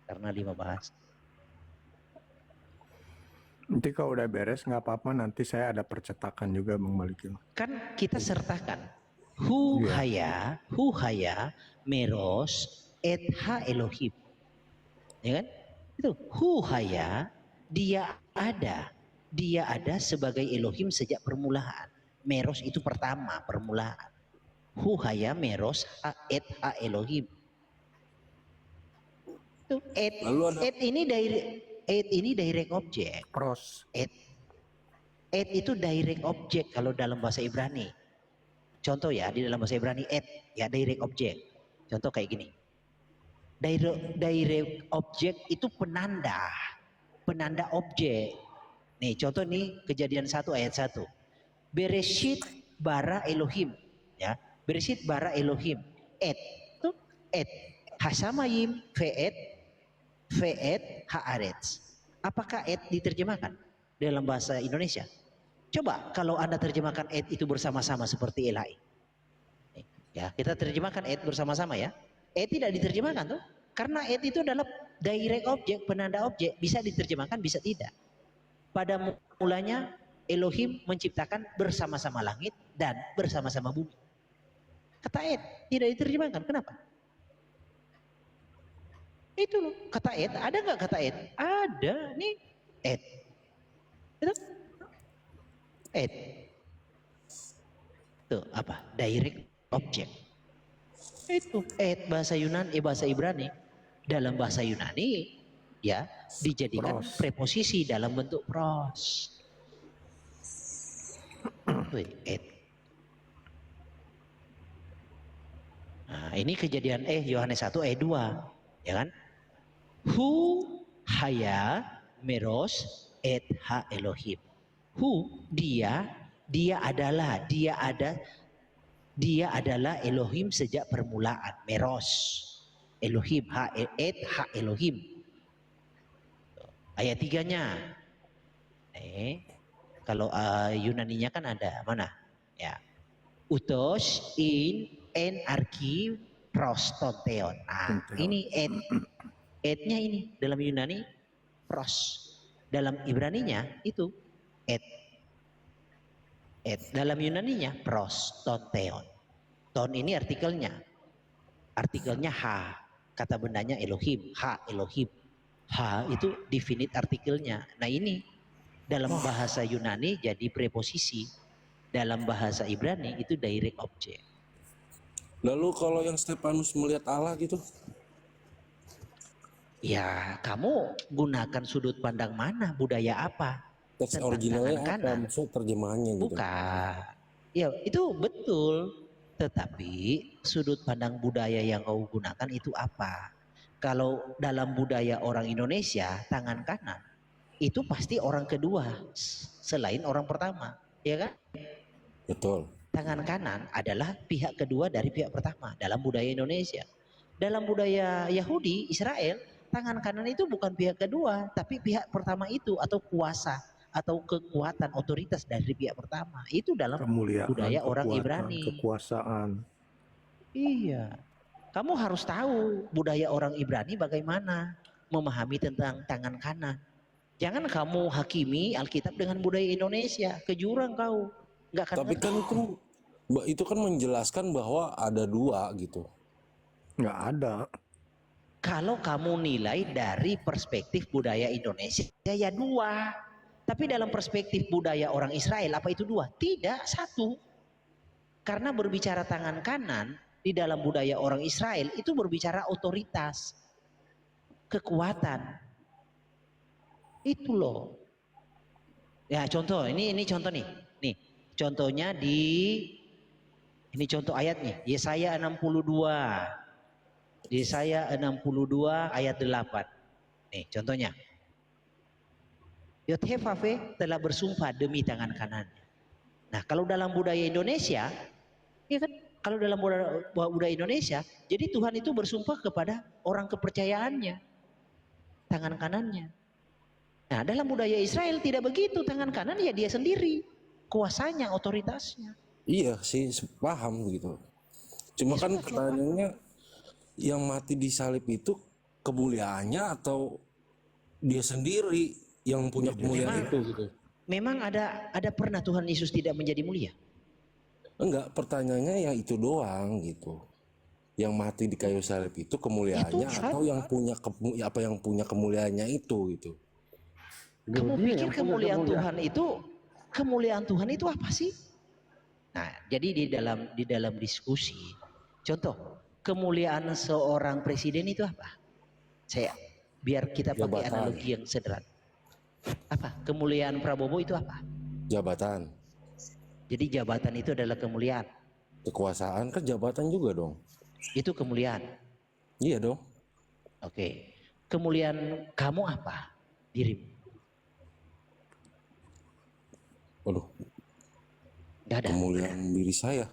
karena 5 bahasa. Nanti kalau udah beres nggak apa-apa, nanti saya ada percetakan juga Bang Malikil. Kan kita sertakan hu haya meros et ha Elohim, ya kan? Itu hu haya, dia ada sebagai Elohim sejak permulaan. Meros itu pertama, permulaan. Hu haya meros et ha Elohim. Itu et ini direct object. Pros. Et itu direct object kalau dalam bahasa Ibrani. Contoh ya, di dalam bahasa Ibrani et ya direct object. Contoh kayak gini. Direct object itu penanda objek. Nih contoh nih Kejadian 1 ayat 1. Bereshit bara Elohim, ya. Bereshit bara Elohim. Et itu et hasamayim ve'et haaretz. Apakah et diterjemahkan dalam bahasa Indonesia? Coba kalau Anda terjemahkan et itu bersama-sama seperti LAI. Ya, kita terjemahkan et bersama-sama ya. Et tidak diterjemahkan tuh. Karena et itu adalah direct object, penanda objek, bisa diterjemahkan, bisa tidak. Pada mulanya Elohim menciptakan bersama-sama langit dan bersama-sama bumi. Kata et tidak diterjemahkan, kenapa? Itu loh, kata et, ada nggak kata et? Ada, nih et. Itu et. Tuh apa? Direct object. Itu et bahasa bahasa Ibrani. Dalam bahasa Yunani ya dijadikan preposisi dalam bentuk pros. Et. Nah, ini Kejadian Yohanes 1 ayat 2, ya kan? Hu haya meros et ha Elohim. Hu dia adalah Elohim sejak permulaan, meros. Elohim, ha Elohim. Ayat 3-nya. Kalau Yunaninya kan ada mana? Ya. Utos in en arki prostonteon. Nah, ini nya ini dalam Yunani pros. Dalam Ibraninya itu et. Dalam Yunaninya prostonteon. Ton ini artikelnya. Artikelnya ha. Kata bendanya Elohim, ha Elohim. Ha itu definite artikelnya. Nah, ini dalam bahasa Yunani jadi preposisi. Dalam bahasa Ibrani itu direct object. Lalu kalau yang Stefanus melihat Allah gitu? Ya, kamu gunakan sudut pandang mana, budaya apa? Teks originalnya apa? Maksud terjemahannya gitu? Bukan. Ya, itu betul. Tetapi sudut pandang budaya yang kau gunakan itu apa? Kalau dalam budaya orang Indonesia, tangan kanan itu pasti orang kedua selain orang pertama, ya kan? Betul. Tangan kanan adalah pihak kedua dari pihak pertama dalam budaya Indonesia. Dalam budaya Yahudi, Israel, tangan kanan itu bukan pihak kedua, tapi pihak pertama itu atau kuasa atau kekuatan otoritas dari pihak pertama. Itu dalam Kemuliaan, budaya orang kekuatan, Ibrani. kekuasaan. Iya. Kamu harus tahu budaya orang Ibrani bagaimana memahami tentang tangan kanan. Jangan kamu hakimi Alkitab dengan budaya Indonesia, ke jurang kau. Nggak akan Tapi ngerti. kan itu kan menjelaskan bahwa ada dua gitu. Nggak ada. Kalau kamu nilai dari perspektif budaya Indonesia, ya dua. Tapi dalam perspektif budaya orang Israel, apa itu dua? Tidak, satu. Karena berbicara tangan kanan, di dalam budaya orang Israel, itu berbicara otoritas. Kekuatan. Itu loh. Ya contoh, ini contoh nih. Nih, contohnya ini contoh ayatnya. Yesaya 62. Yesaya 62 ayat 8. Nih contohnya. Yothefave telah bersumpah demi tangan kanannya. Nah, kalau dalam budaya Indonesia, ya kan, kalau dalam budaya Indonesia, jadi Tuhan itu bersumpah kepada orang kepercayaannya, tangan kanannya. Nah, dalam budaya Israel tidak begitu, tangan kanan ya dia sendiri, kuasanya, otoritasnya. Iya sih, paham gitu. Cuma kan pertanyaannya, yang mati di salib itu kemuliaannya atau dia sendiri yang punya kemuliaan itu gitu? Memang ada pernah Tuhan Yesus tidak menjadi mulia? Enggak, pertanyaannya yang itu doang gitu. Yang mati di kayu salib itu kemuliaannya Itu atau yang punya yang punya kemuliaannya itu gitu. Kamu pikir kemuliaan Tuhan itu apa sih? Nah, jadi di dalam diskusi, contoh kemuliaan seorang presiden itu apa? Biar kita pakai analogi yang sederhana. Apa? Kemuliaan Prabowo itu apa? Jabatan. Jadi jabatan itu adalah kemuliaan. Kekuasaan kan jabatan juga dong. Itu kemuliaan. Iya dong. Oke. Kemuliaan kamu apa? Dirimu. Waduh. Gak ada. Kemuliaan diri saya.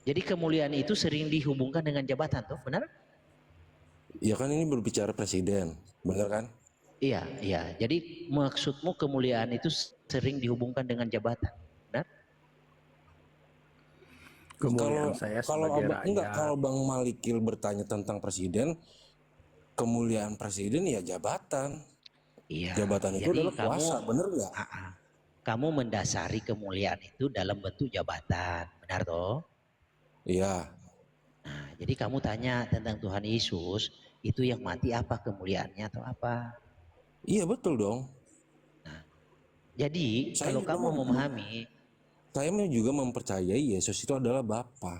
Jadi kemuliaan itu sering dihubungkan dengan jabatan, tuh, benar? Ya kan ini berbicara presiden, benar kan? Iya. Jadi maksudmu kemuliaan itu sering dihubungkan dengan jabatan, benar? Kemuliaan saya sebagai rakyat. Kalau Bang Malikil bertanya tentang presiden, kemuliaan presiden ya jabatan. Iya. Jabatan itu adalah kuasa, benar nggak? Kamu mendasari kemuliaan itu dalam bentuk jabatan, benar toh? Iya. Nah, jadi kamu tanya tentang Tuhan Yesus, itu yang mati apa kemuliaannya atau apa? Iya betul dong. Nah, jadi kalau kamu memahami, saya juga mempercayai Yesus itu adalah Bapa,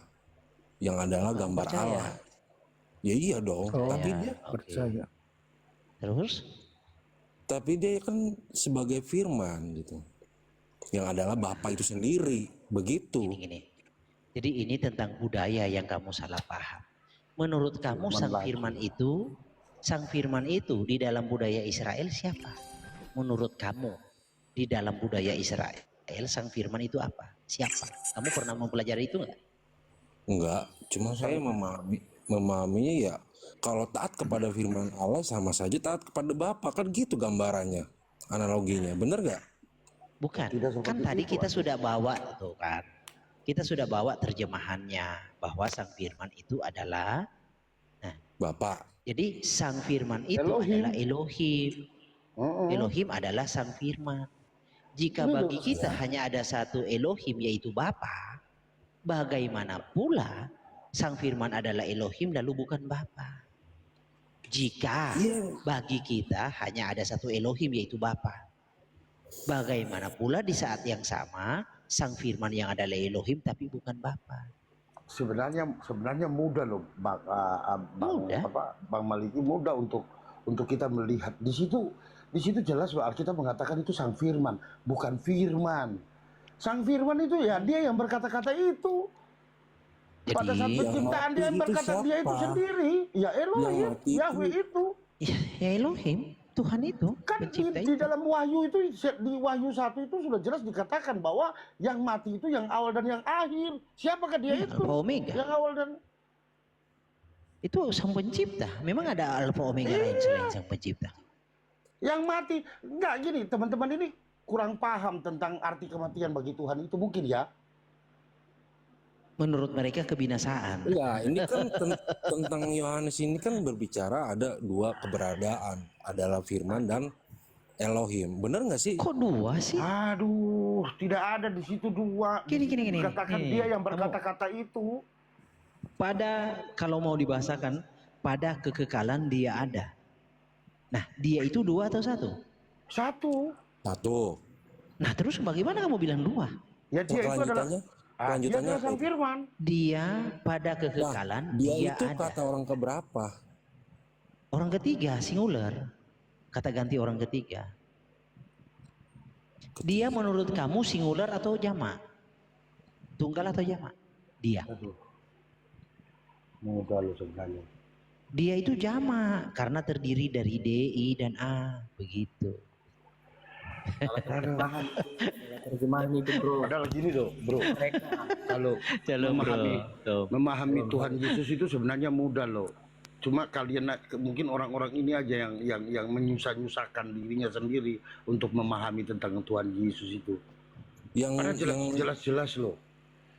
yang adalah gambar Allah. Ya iya dong. Tapi dia percaya. Terus? Tapi dia kan sebagai firman gitu, yang adalah Bapa itu sendiri, begitu. Gini. Jadi ini tentang budaya yang kamu salah paham. Menurut kamu Sang Firman itu di dalam budaya Israel siapa? Menurut kamu di dalam budaya Israel Sang Firman itu apa? Siapa? Kamu pernah mempelajari itu enggak? Enggak, cuma saya memahaminya ya Kalau taat kepada firman Allah sama saja taat kepada Bapa, kan gitu gambarannya, analoginya, bener gak? Bukan, Tidak kan seperti tadi itu, kita Ade. sudah bawa tuh kan. Kita sudah bawa terjemahannya bahwa sang firman itu adalah, nah, Bapak. jadi sang firman itu Elohim. adalah Elohim. Elohim adalah sang firman. Jika bagi kita hanya ada satu Elohim yaitu Bapa, bagaimana pula sang firman adalah Elohim lalu bukan Bapa? Jika bagi kita hanya ada satu Elohim yaitu Bapa, bagaimana pula di saat yang sama sang firman yang adalah Elohim tapi bukan Bapa? Sebenarnya mudah loh, Mudah. Bang Maliki, mudah untuk kita melihat di situ jelas bahwa Alkitab mengatakan itu sang firman, bukan firman. Sang firman itu ya dia yang berkata-kata itu. Pada saat Jadi penciptaan dia yang itu berkata dia itu siapa? sendiri, ya Elohim, Yang mati itu- Yahweh itu. ya Elohim, Tuhan itu Kan pencipta di itu. dalam Wahyu itu, di Wahyu 1 itu sudah jelas dikatakan bahwa yang mati itu yang awal dan yang akhir. Siapakah dia Ya, itu? Alfa Omega. Yang awal dan Itu sang pencipta. Memang ada Alfa Omega lain selain sang pencipta. yang mati. Enggak, gini, teman-teman ini kurang paham tentang arti kematian bagi Tuhan itu mungkin ya. Menurut mereka kebinasaan. Iya, ini kan tentang Yohanes ini kan berbicara ada dua keberadaan, adalah firman dan Elohim. Bener nggak sih? Kok dua sih? Aduh, tidak ada di situ dua. Gini. Katakan Nih, dia yang kamu- berkata-kata itu. Pada, kalau mau dibahasakan, pada kekekalan dia ada. Nah, dia itu dua atau satu? Satu. Satu. Nah, terus bagaimana kamu bilang dua? Ya dia itu adalah Kelanjutannya? dia Kelanjutannya adalah apa sang itu? firman. Dia pada Nah, kekekalan dia dia itu ada. kata orang keberapa? Orang ketiga, singular. Kata ganti orang ketiga. Dia menurut kamu singular atau jamak? Tunggal atau jamak? Dia. Aduh. Mudah loh sebenarnya. Dia itu jamak karena terdiri dari D, I, dan A. Begitu. Terjemahan itu bro. Padahal gini loh, bro. Kalau memahami Tuhan Yesus itu sebenarnya mudah loh. Cuma kalian mungkin orang-orang ini aja yang menyusah-nyusahkan dirinya sendiri untuk memahami tentang Tuhan Yesus itu. Karena jelas-jelas loh.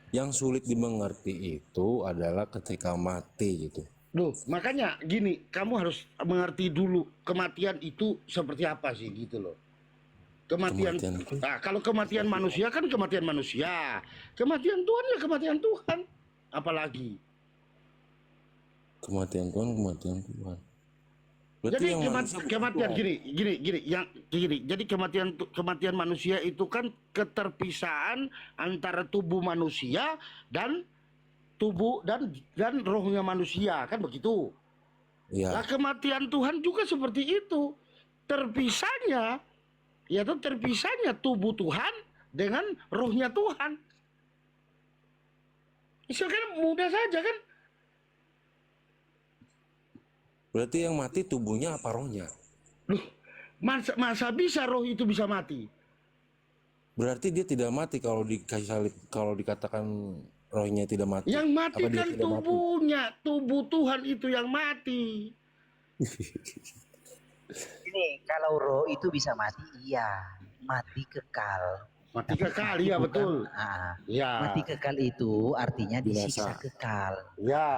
Yang sulit dimengerti itu adalah ketika mati gitu. Loh, makanya gini, kamu harus mengerti dulu kematian itu seperti apa sih gitu loh. Kematian. Nah, kalau kematian manusia kan kematian manusia. Kematian Tuhan ya kematian Tuhan. Apalagi. Kematian Tuhan. Berarti Jadi yang kematian gini. Jadi kematian manusia itu kan keterpisahan antara tubuh manusia dan tubuh dan rohnya manusia, kan begitu. ya. Nah, kematian Tuhan juga seperti itu. Terpisahnya tubuh Tuhan dengan rohnya Tuhan. Itu kan mudah saja kan? Berarti yang mati tubuhnya apa rohnya? Loh, masa bisa roh itu bisa mati? Berarti dia tidak mati kalau dikasih salib, kalau dikatakan rohnya tidak mati. Yang mati Apa dia kan tidak mati? tubuhnya, tubuh Tuhan itu yang mati. Ini kalau roh itu bisa mati, iya. Mati kekal. Mati kekal, iya betul. Ya. Mati kekal itu artinya disiksa Binasa. kekal. Ya.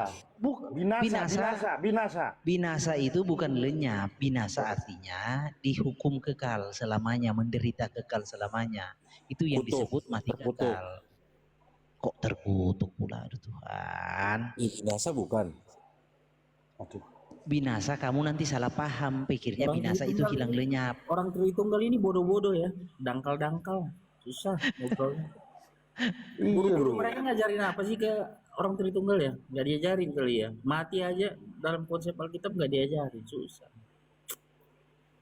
Binasa. Binasa. Binasa itu bukan lenyap. Binasa artinya dihukum kekal selamanya, menderita kekal selamanya. Itu yang Kutuk, disebut mati terkutuk. kekal. Kok terkutuk pula, aduh Tuhan. Binasa bukan. Binasa kamu nanti salah paham, pikirnya binasa itu hilang lenyap. Orang Tritunggal ini bodoh-bodoh ya, dangkal-dangkal, susah ngobrolnya. Guru-guru mereka ngajarin apa sih ke orang Tritunggal ya? Nggak diajarin kali ya. Mati aja dalam konsep Alkitab nggak diajarin, susah.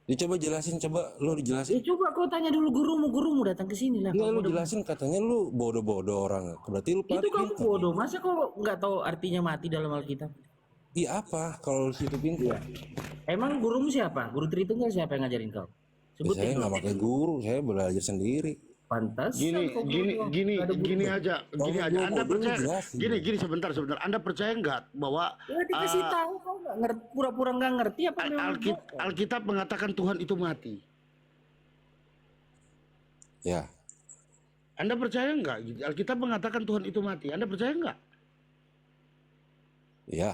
Ya coba jelasin, coba lu dijelasin. Coba kau tanya dulu gurumu datang ke sini lah. Enggak, lu jelasin, katanya lu bodoh-bodoh orang. Berarti lu Itu kamu pintar. bodoh, masa kau nggak tahu artinya mati dalam Alkitab? Iya apa kalau situ pintar? Emang gurumu siapa? Guru Tritunggal siapa yang ngajarin kau? Ya, saya Sebutin nggak dulu. pakai guru, saya belajar sendiri. Pantasan kau bodoh. Nggak ada Gini bodoh. aja. Anda percaya? Gini, sebentar. Anda percaya nggak bahwa Ya dikasih tahu kau nggak ngerti, pura-pura nggak ngerti apa memang bodoh? Alkitab mengatakan Tuhan itu mati? Ya. Anda percaya nggak? Alkitab mengatakan Tuhan itu mati. Anda percaya nggak? Ya.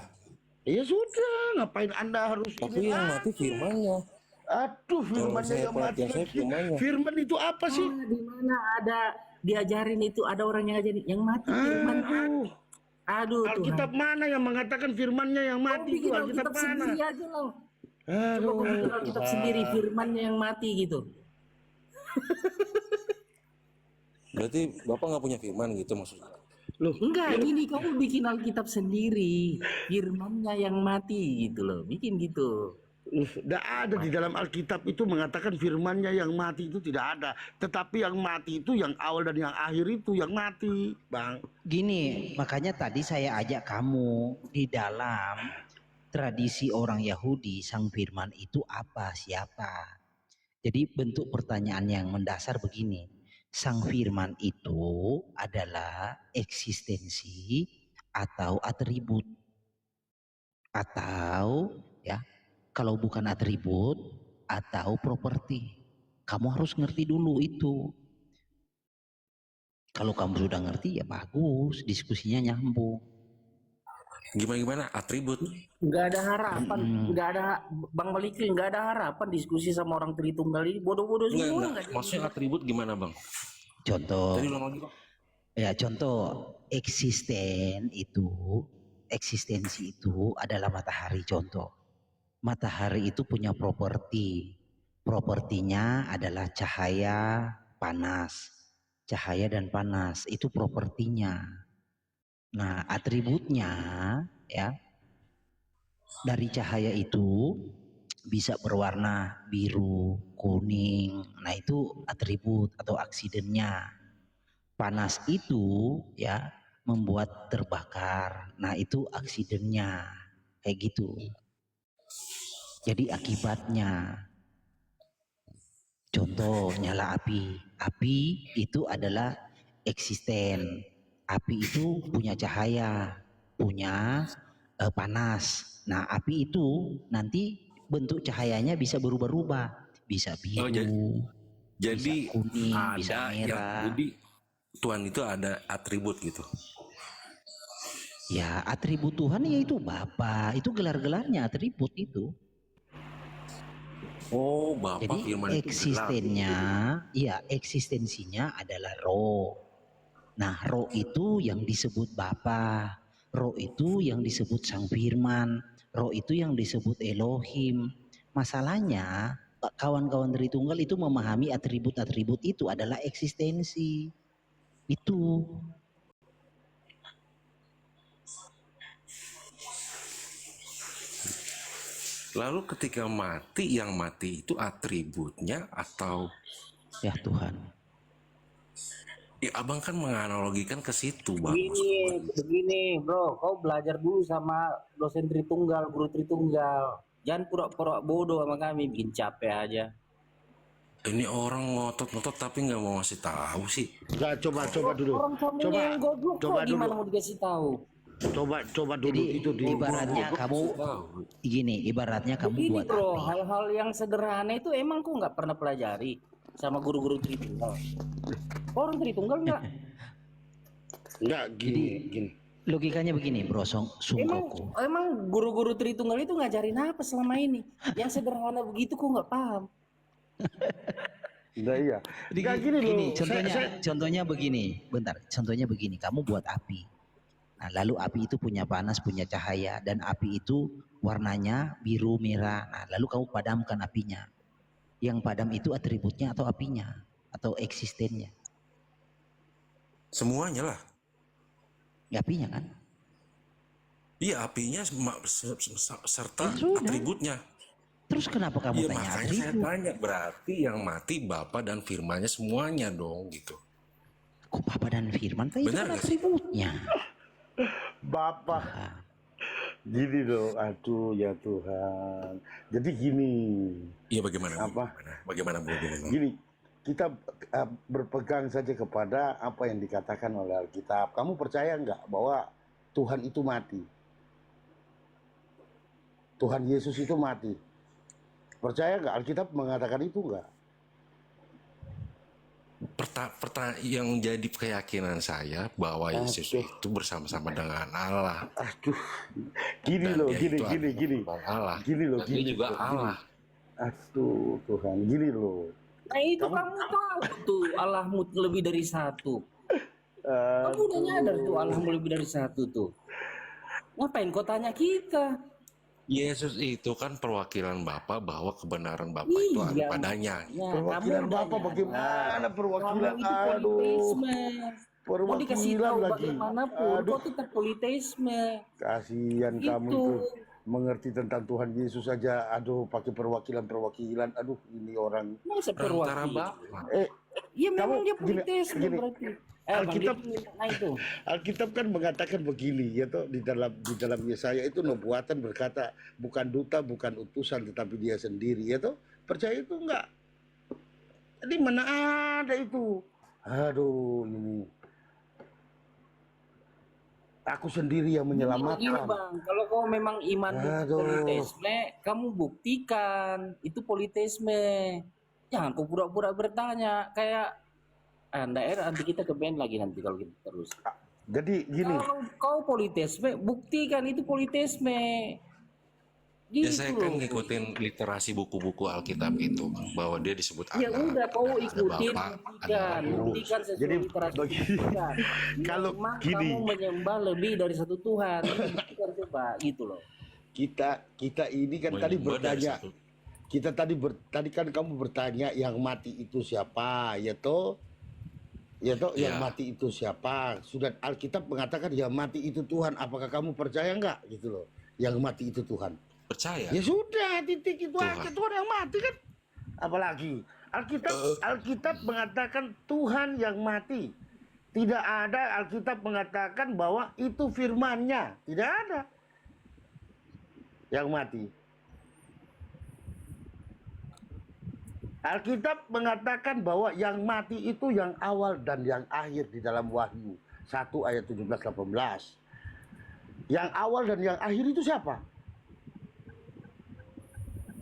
Ya sudah, ngapain Anda harus Tapi ini? yang mati firmannya. Aduh, Kalau firmannya saya yang mati. perhatian saya firmannya. Firman itu apa sih? Di mana ada diajarin itu ada orang yang ngajarin yang mati firman. Aduh Tuhan. Alkitab mana yang mengatakan firmannya yang Kau mati itu? bikin Alkitab Alkitab mana? sendiri aja loh. Coba Aduh, kau bikin Alkitab sendiri firmannya yang mati gitu. Berarti Bapak nggak punya firman gitu maksudnya? loh. Enggak, ini kamu bikin Alkitab sendiri. Firmannya yang mati gitu loh. Bikin gitu. Tidak ada di dalam Alkitab itu mengatakan firmannya yang mati itu tidak ada. Tetapi yang mati itu yang awal dan yang akhir itu yang mati, Bang. Gini, makanya tadi saya ajak kamu di dalam tradisi orang Yahudi, sang firman itu apa, siapa? Jadi bentuk pertanyaan yang mendasar begini. Sang firman itu adalah eksistensi atau atribut. Atau ya, kalau bukan atribut atau properti. Kamu harus ngerti dulu itu. Kalau kamu sudah ngerti ya bagus, diskusinya nyambung. Gimana atribut? Nggak ada harapan, nggak ada Bang Maliki, nggak ada harapan diskusi sama orang Tritunggal ini bodoh-bodah semua. Enggak. Maksudnya atribut gimana, Bang? Contoh. Tadi ulang lagi, Bang. Ya, contoh eksistensi itu adalah matahari. Contoh, matahari itu punya properti. Propertinya adalah cahaya, panas. Cahaya dan panas itu propertinya. Nah, atributnya ya dari cahaya itu bisa berwarna biru, kuning. Nah, itu atribut atau aksidennya. Panas itu ya membuat terbakar. Nah, itu aksidennya. Kayak gitu. Jadi akibatnya. Contoh nyala api. Api itu adalah eksisten. Api itu punya cahaya, punya panas. Nah, api itu nanti bentuk cahayanya bisa berubah-ubah. Bisa biru, Jadi bisa kuning, bisa ada merah. jadi Tuhan itu ada atribut gitu. Ya, atribut Tuhan yaitu Bapa. Itu gelar-gelarnya atribut itu. Oh, Bapak Jadi firman itu eksistensinya adalah roh. Nah, roh itu yang disebut Bapa, roh itu yang disebut Sang Firman, roh itu yang disebut Elohim. Masalahnya kawan-kawan Tritunggal itu memahami atribut-atribut itu adalah eksistensi. Itu. Lalu ketika mati, yang mati itu atributnya atau ya Tuhan? Ya, abang kan menganalogikan ke situ, Bang. Begini, bro, kau belajar dulu sama dosen Tritunggal, guru Tritunggal. Jangan pura-pura bodoh sama kami, bikin capek aja. Ini orang ngotot-ngotot tapi nggak mau ngasih tahu sih. Enggak, coba dulu. Orang kamunya yang goblok kok gimana mau dikasih tahu? Coba dulu Jadi itu di ibaratnya kamu gini, ibaratnya kamu Begini, buat bro, api. hal-hal yang sederhana itu emang kok nggak pernah pelajari sama guru-guru Tritunggal. Orang Tritunggal nggak? Enggak, gini. Logikanya begini, Bro Sungkoko. Emang guru-guru Tritunggal itu ngajarin apa selama ini? Yang sederhana begitu kok nggak paham? Nah, iya. Gini, contohnya begini. Bentar, contohnya begini. Kamu buat api. Nah, lalu api itu punya panas, punya cahaya, dan api itu warnanya biru, merah. Nah, lalu kamu padamkan apinya. Yang padam itu atributnya atau apinya atau eksistennya? Semuanya lah. Ya, apinya kan? Iya, apinya serta Ya, atributnya. Terus kenapa kamu Iya, tanya makanya atribut? saya tanya, berarti yang mati Bapa dan firmannya semuanya dong gitu. Kok Bapa dan Firman? Kan itu Benar kan nggak sih? atributnya. Bapak. Gini dong, aduh ya Tuhan. Jadi gini. Iya, bagaimana? Apa? Bagaimana? Gini. kita berpegang saja kepada apa yang dikatakan oleh Alkitab. Kamu percaya nggak bahwa Tuhan itu mati? Tuhan Yesus itu mati. Percaya nggak Alkitab mengatakan itu nggak? Yang jadi keyakinan saya bahwa Yesus itu bersama-sama dengan Allah. Aduh, gini loh, gini. Allah. Gini loh, Dia juga Allah. Aduh, Tuhan, gini loh. Nah itu kamu tahu tuh Allahmu lebih dari satu. Kamu udah nyadar tuh Allahmu lebih dari satu tuh. Ngapain kau tanya kita? Yesus itu kan perwakilan Bapa bahwa kebenaran Bapa itu ada padanya. Ya, Perwakilan kamu Bapa udah bagaimana nyadar. perwakilan? Kamu itu Aduh, politisme. Mau dikasih perwakilan tahu lagi. bagaimanapun, kau tetap politisme. Kasihan kamu Itu. itu mengerti tentang Tuhan Yesus saja. Aduh, pakai perwakilan. Aduh, ini orang. Masa Perantara perwakilan? Bapa. Ya memang Kamu dia gini, politisme gini. berarti. Alkitab, Nah itu. Alkitab kan mengatakan begini, ya toh, di dalam Yesaya itu nubuatan berkata bukan duta, bukan utusan, tetapi dia sendiri, ya toh. Percaya itu enggak? Jadi mana ada itu? Aduh, ini aku sendiri yang Gini menyelamatkan. bang, kalau kau memang iman Aduh. politisme, kamu buktikan itu politisme. Jangan kau pura-pura bertanya kayak daerah nanti kita ke band lagi nanti kalau kita terus. Jadi gini, Kalau kau politisme, buktikan itu politisme. Ya Gitu saya kan loh. ngikutin literasi buku-buku Alkitab itu bahwa dia disebut Ya Allah. udah kau ada ikutin, Bapa, buktikan, ada Ibu. buktikan sesuai Jadi literasi. begini, Buktikan. kalau Memang gini. kamu menyembah lebih dari satu Tuhan. Buktikan coba, gitu loh. kita ini kan tadi Menyembah dari bertanya. satu. Kita tadi kan kamu bertanya yang mati itu siapa, ya toh? Ya toh, yang Ya. mati itu siapa? Sudah Alkitab mengatakan yang mati itu Tuhan. Apakah kamu percaya enggak gitu loh? Yang mati itu Tuhan. Percaya. Ya sudah, titik itu Tuhan. aja, Tuhan yang mati kan. Apalagi Alkitab mengatakan Tuhan yang mati. Tidak ada Alkitab mengatakan bahwa itu firman-Nya. Tidak ada yang mati. Alkitab mengatakan bahwa yang mati itu yang awal dan yang akhir di dalam Wahyu 1 ayat 17-18. Yang awal dan yang akhir itu siapa?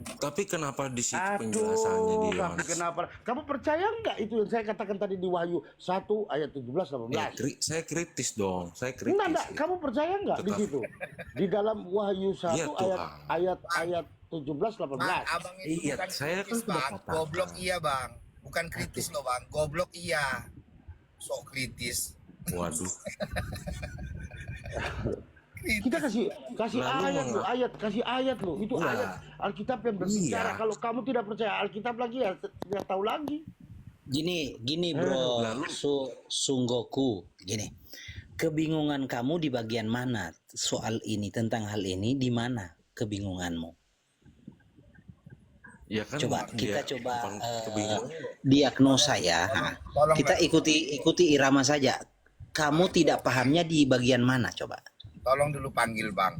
Tapi kenapa di situ penjelasannya di Tapi Yohanes? kenapa? Kamu percaya enggak itu yang saya katakan tadi di Wahyu 1 ayat 17-18? Saya kritis dong. Saya kritis. Enggak, kamu percaya enggak di Tetap. situ? Di dalam Wahyu 1 Iya, Tuhan. ayat 17-18. Bang, abang itu Iya, bukan saya kan kritis sudah bang, katakan. goblok iya bang, bukan kritis loh bang, goblok iya, sok kritis. Waduh. Kita kasih Lalu kasih ayat lo. Itu Iya. ayat Alkitab yang berbicara. Iya. Kalau kamu tidak percaya Alkitab lagi ya tidak tahu lagi. Gini bro, lalu- Sunggoku, gini. Kebingungan kamu di bagian mana soal ini, tentang hal ini, di mana kebingunganmu? Ya kan Coba kita dia coba bukan kebingungan. diagnosa ya. Tolong, Kita Bang. ikuti irama saja. Kamu tidak pahamnya di bagian mana coba? Tolong dulu panggil bang,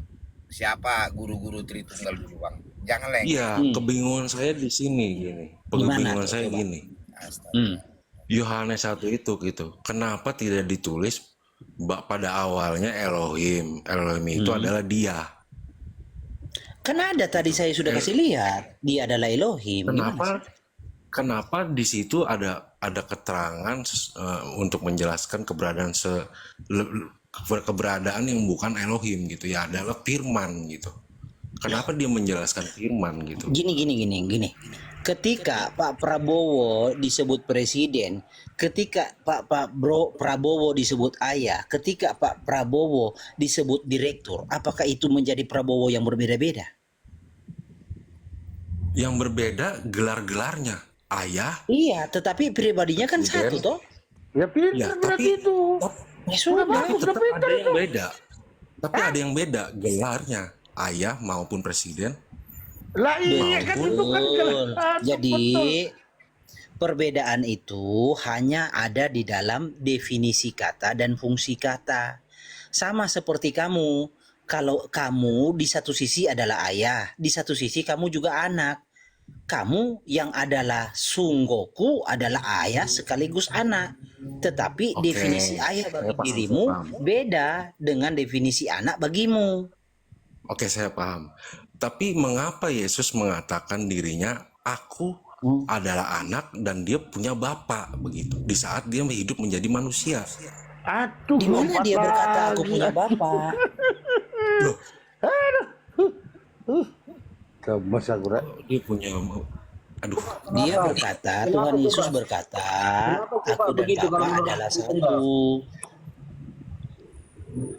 siapa guru-guru Tritunggal dulu bang, jangan lengket. Iya, kebingungan saya di sini gini. Di mana Kebingungan tuh, saya coba? gini. Hmm. Yohanes 1 itu gitu. Kenapa tidak ditulis pada awalnya Elohim itu adalah dia. Kan ada tadi saya sudah kasih lihat, dia adalah Elohim. Gimana sih? Kenapa di situ ada keterangan untuk menjelaskan keberadaan yang bukan Elohim gitu ya, adalah firman gitu. Kenapa dia menjelaskan firman gitu? Gini. Ketika Pak Prabowo disebut presiden, ketika Prabowo disebut ayah, ketika Pak Prabowo disebut direktur, apakah itu menjadi Prabowo yang berbeda-beda? Yang berbeda gelar-gelarnya. Ayah, Iya, tetapi pribadinya kan Presiden. satu toh. Ya pintar ya, berarti tapi itu. Ya sudah bagus. tetap ada yang beda. Tapi ada yang beda gelarnya, ayah maupun presiden. Lah iya kan itu kan Betul. Aduh, Jadi betul. perbedaan itu hanya ada di dalam definisi kata dan fungsi kata. Sama seperti kamu. Kalau kamu di satu sisi adalah ayah, di satu sisi kamu juga anak. kamu yang adalah sunggoku adalah ayah sekaligus anak. Tetapi Oke, definisi ayah saya bagi paham, saya dirimu paham. beda dengan definisi anak bagimu. Oke, saya paham. Tapi mengapa Yesus mengatakan dirinya, aku adalah anak dan dia punya bapak begitu di saat dia hidup menjadi manusia? Aduh, Di mana lompat dia berkata aku lagi. punya bapak? Loh, Gemes aku, Rek. dia punya, aduh, Dia berkata, Tuhan Yesus berkata, aku dan Bapa adalah satu.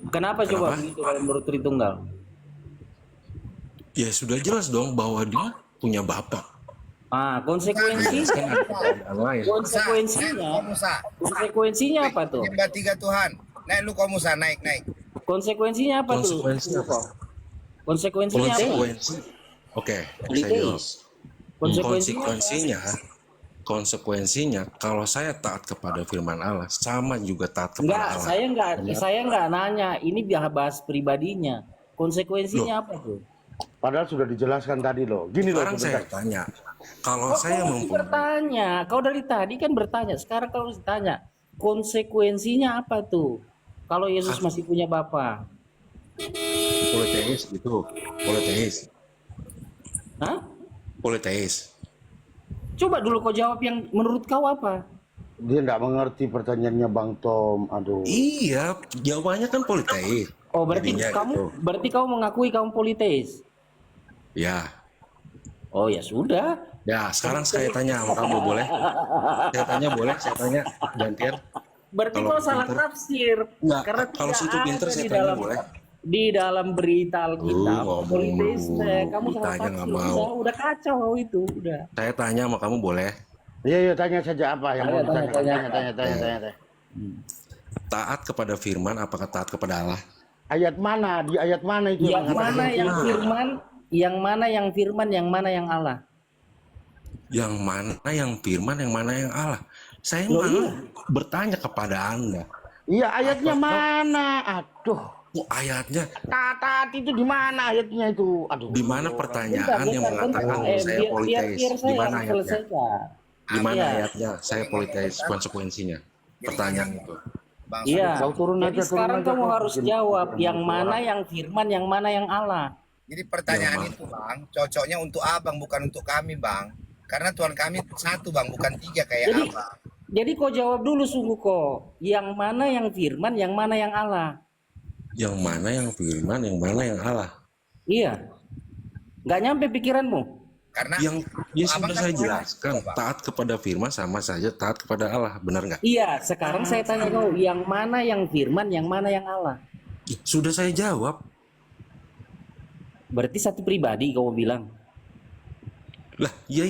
Kenapa coba Kenapa? begitu kalau menurut Tritunggal? Ya sudah jelas dong bahwa dia punya bapak. Konsekuensi Kan ada keadaan lain. konsekuensinya apa tuh? Menyembah tiga Tuhan. Naik lu kau Musa, naik. Konsekuensinya apa tuh? Konsekuensi apa? Konsekuensinya apa? Konsekuensi. Oke, saya jawab. Konsekuensinya Konsekuensinya kalau saya taat kepada firman Allah sama juga taat kepada enggak, Allah. saya enggak nanya. Ini bahas pribadinya. Konsekuensinya apa tuh? Padahal sudah dijelaskan tadi loh. Gini loh Sekarang saya sebentar. tanya, kalau saya Kau mempunyai bertanya, kau dari tadi kan bertanya. Sekarang kau harus tanya, konsekuensinya apa tuh? Kalau Yesus masih punya Bapa. politeis gitu, politeis, Hah? politeis. Coba dulu kau jawab yang menurut kau apa? Dia nggak mengerti pertanyaannya Bang Tom. Aduh. Iya, jawabannya kan politeis. Oh, berarti Jadinya kamu gitu. berarti kamu mengakui kamu politeis. Ya, Oh ya sudah. ya. Sekarang saya tanya sama kamu boleh? Saya tanya boleh? Saya tanya gantian. Berarti Kalau kau salah pinter. tafsir. Enggak, Karena kalau tidak situ pinter ada saya di tanya dalam boleh? di dalam berita Alkitab ngomong politeis. dulu. Kamu salah Ditanya nggak tafsir. mau. Udah kacau itu, udah. Saya tanya sama kamu boleh? Iya, tanya saja apa yang mau Tanya, ditanyakan. tanya. Tanya. Taat kepada firman apakah taat kepada Allah? Ayat mana? Di ayat mana itu? Yang mana yang firman, yang mana yang firman, yang mana yang Allah? Yang mana yang firman, yang mana yang Allah? Saya Loh, malah bertanya kepada Anda. Iya, ayatnya mana? Aduh. Oh, ayatnya Taat itu di mana ayatnya itu? Aduh. di mana pertanyaan yang mengatakan saya politeis? Biar Di saya mana yang ayatnya? selesaikan. Di mana Iya. ayatnya? Saya politeis konsekuensinya. Pertanyaan itu. Iya. Kau turun Jadi aja, sekarang turun aja, kamu kau harus bikin jawab bikin yang mana orang. yang firman, yang mana yang Allah. Jadi pertanyaan Yang itu Bang, cocoknya untuk abang bukan untuk kami Bang. Karena Tuhan kami satu Bang, bukan tiga kayak Jadi abang. jadi kau jawab dulu sungguh kok. Yang mana yang firman, yang mana yang Allah. Yang mana yang firman, yang mana yang Allah? Iya. Nggak nyampe pikiranmu. Karena Yang ya abang sudah kan saya Tuhan, jelaskan, Bang. taat kepada firman sama saja taat kepada Allah, benar nggak? Iya, sekarang saya tanya kau, yang mana yang firman, yang mana yang Allah? Sudah saya jawab. Berarti satu pribadi kau bilang. Lah, ya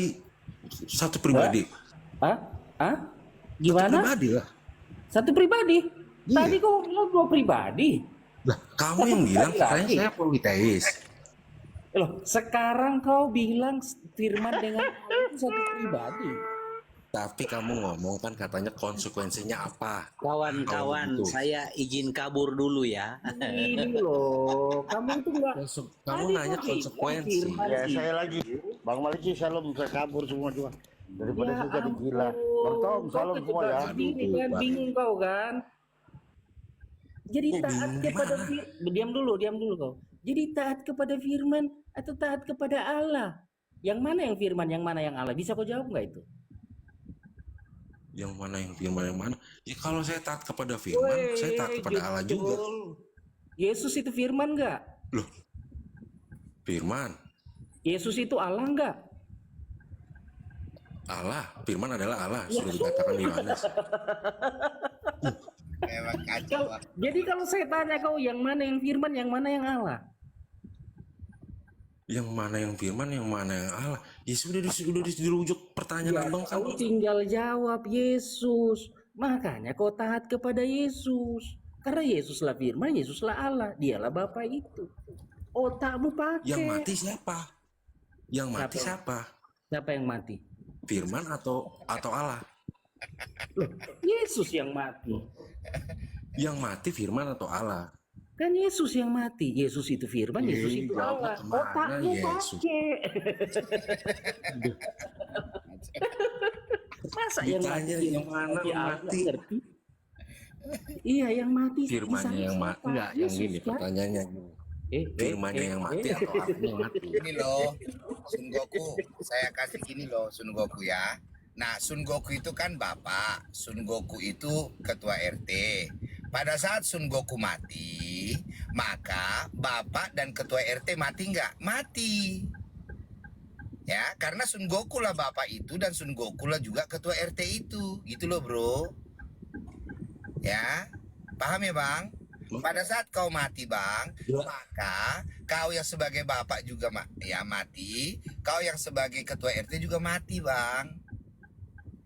satu pribadi. Hah? Hah? Satu Gimana? pribadi lah. Satu pribadi? Iya. Tadi kau bilang dua pribadi. Lah, kamu yang Satu bilang pribadi katanya lagi. saya politeis. Loh, sekarang kau bilang firman dengan Allah itu satu pribadi. Tapi kamu ngomong kan katanya konsekuensinya apa? Kawan-kawan, Kalau begitu. saya izin kabur dulu ya. Ini loh, kamu tuh enggak. Kamu nanya konsekuensi. Firman Ya, itu. saya lagi. Bang Maliki, salam. Saya kabur semua juga. Daripada Ya saya jadi gila. ampun, Bang Tom, kau salam semua ya. kejebak begini kan, bingung kau kan? Jadi Kok taat bingung kepada gimana? diam dulu kau. Jadi taat kepada firman atau taat kepada Allah? Yang mana yang firman, yang mana yang Allah? Bisa kau jawab nggak itu? Yang mana yang firman, yang mana? Ya kalau saya taat kepada firman, saya taat kepada Allah juga. Yesus itu firman nggak? Loh, firman. Yesus itu Allah nggak? Allah, firman adalah Allah, sudah dikatakan di Yohanes. Emang kacau Bang. Jadi kalau saya tanya kau yang mana yang firman, yang mana yang Allah? Yang mana yang firman, yang mana yang Allah? Ya sudah dirujuk pertanyaan abang kan. Kau tinggal jawab Yesus. Makanya kau taat kepada Yesus. Karena Yesuslah firman, Yesuslah Allah. Dialah Bapa itu. Otakmu pakai. Yang mati siapa? Yang mati siapa? Siapa yang mati? Firman atau Allah? Loh, Yesus yang mati. Yang mati firman atau Allah? Kan Yesus yang mati. Yesus itu firman, Yesus itu Allah. Otakmu pakai. Masa yang Ditanya mati? yang mana mati? Ngerti? Iya, yang mati. Firmannya yang mati. Enggak, yang gini pertanyaannya. Firmannya yang mati atau aku yang mati? Ini loh, Sun Goku. Saya kasih gini loh, Sun Goku ya. Nah, Sun Goku itu kan bapak. Sun Goku itu ketua RT. Pada saat Sun Goku mati, maka bapak dan ketua RT mati nggak? Mati. Ya, karena Sun Goku lah bapak itu dan Sun Goku lah juga ketua RT itu. Gitu loh, bro. Ya, paham ya, Bang? Pada saat kau mati, Bang, maka kau yang sebagai bapak juga mati. Kau yang sebagai ketua RT juga mati, Bang.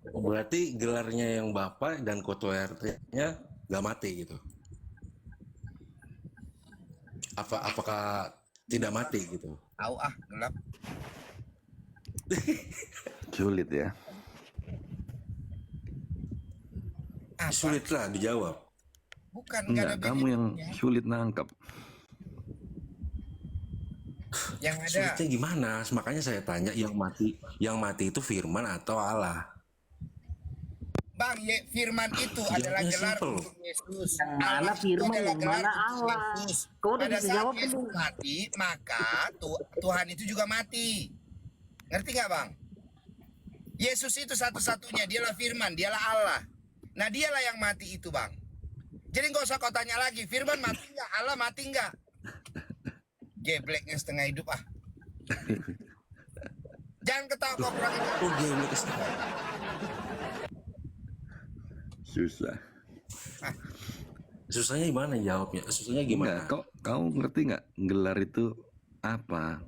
Berarti gelarnya yang bapak dan ketua RT-nya nggak mati gitu? Apakah tidak mati gitu? Tahu gelap. Sulit ya. Sulit lah dijawab. Bukan, Enggak, kamu yang sulit nangkap. Yang ada. Sulitnya gimana? Makanya saya tanya yang mati itu firman atau Allah? Bang, firman itu adalah gelar untuk Yesus. Mana firman, adalah yang gelar mana untuk Allah? Yesus. Kau udah Pada bisa saat jawab Yesus belum? mati, maka Tuhan itu juga mati. Ngerti nggak, Bang? Yesus itu satu-satunya, dialah firman, dialah Allah. Nah, dialah yang mati itu, Bang. Jadi nggak usah kau tanya lagi, firman mati nggak, Allah mati nggak? Gebleknya setengah hidup ah. Jangan ketawa kau kurang itu. Susah. Susahnya gimana jawabnya? Susahnya gimana? Enggak, kau ngerti nggak gelar itu apa?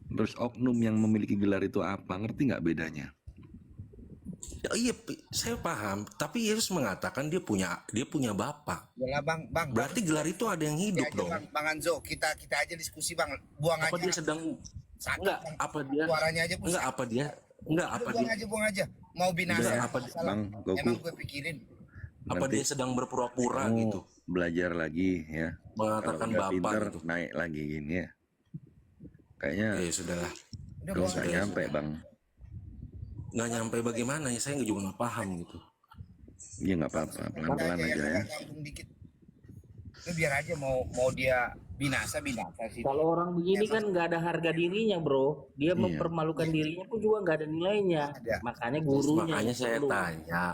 Terus oknum yang memiliki gelar itu apa? Ngerti nggak bedanya? Ya, iya, saya paham. Tapi Yesus mengatakan dia punya bapak. Yalah, Bang. Berarti gelar itu ada yang hidup aja, dong. Bang Anzo, kita aja diskusi, Bang. Buang Apa aja. dia sedang Sakit, enggak? Bang. Apa dia? Suaranya aja Enggak apa dia? Enggak apa dia? Buang aja. Mau binasa. Udah, apa salah. Bang Goku. Emang gue pikirin. Apa Nanti dia sedang berpura-pura kamu gitu? belajar lagi ya. Mengatakan Kalau udah bapak pinter, gitu. naik lagi gini ya. Kayaknya Sudahlah. Udah kau buang nggak aja. nyampe, Bang. Nggak nyampe bagaimana ya? Saya juga nggak paham gitu. Iya nggak apa-apa, pelan-pelan aja ya. Langsung dikit. Itu biar aja mau dia binasa sih. Kalau orang begini kan nggak ada harga dirinya, bro. Dia Iya. mempermalukan dirinya pun juga nggak ada nilainya. Makanya gurunya. Makanya saya perlu. tanya.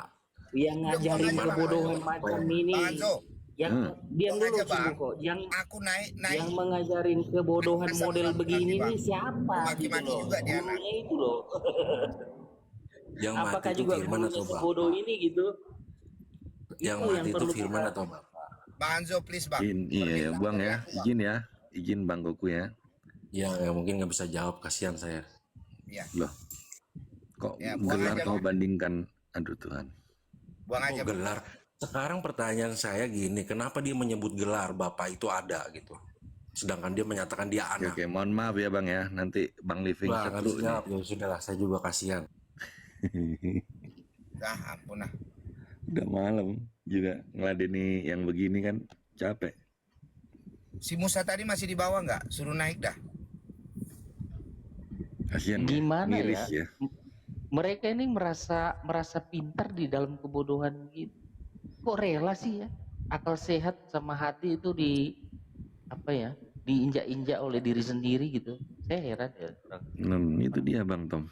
Yang ngajarin Gimana, kebodohan Bang? macam ini. Bang Anzo, Yang diam Buang dulu aja, Bang. Sungguh, yang aku naik. yang mengajarin kebodohan Masa model bukan begini Bang? nih siapa gitu Maki-maki loh. juga dia, anak. Gurunya itu loh. Yang Apakah mati itu juga firman gurunya atau bapak? sebodoh ini gitu? Yang Itu mati itu perlu firman kita- atau bapak? Bang Anzo, please, Bang. Iya ya, Buang ya. Izin ya. Izin Bang Goku ya. Ya mungkin nggak bisa jawab, kasihan saya. Iya. Loh. Kok Ya, buang gelar aja, kau Bang. bandingkan? Aduh Tuhan. Buang aja, Bang. Gelar. Sekarang pertanyaan saya gini, kenapa dia menyebut gelar bapak itu ada gitu? Sedangkan dia menyatakan dia Oke, anak. oke, mohon maaf ya Bang ya. Nanti Bang Living Nah, nggak seru bisa jawab. Ya sudahlah, saya juga kasihan. nih. Ampun lah. Udah malam juga ngeladeni yang begini kan capek. Si Musa tadi masih di bawah nggak? Suruh naik dah. Kasihan ya, Gimana miris ya? ya. Mereka ini merasa pintar di dalam kebodohan gitu. Kok rela sih ya? Akal sehat sama hati itu diinjak-injak oleh diri sendiri gitu. Saya heran ya. Itu dia Bang Tom.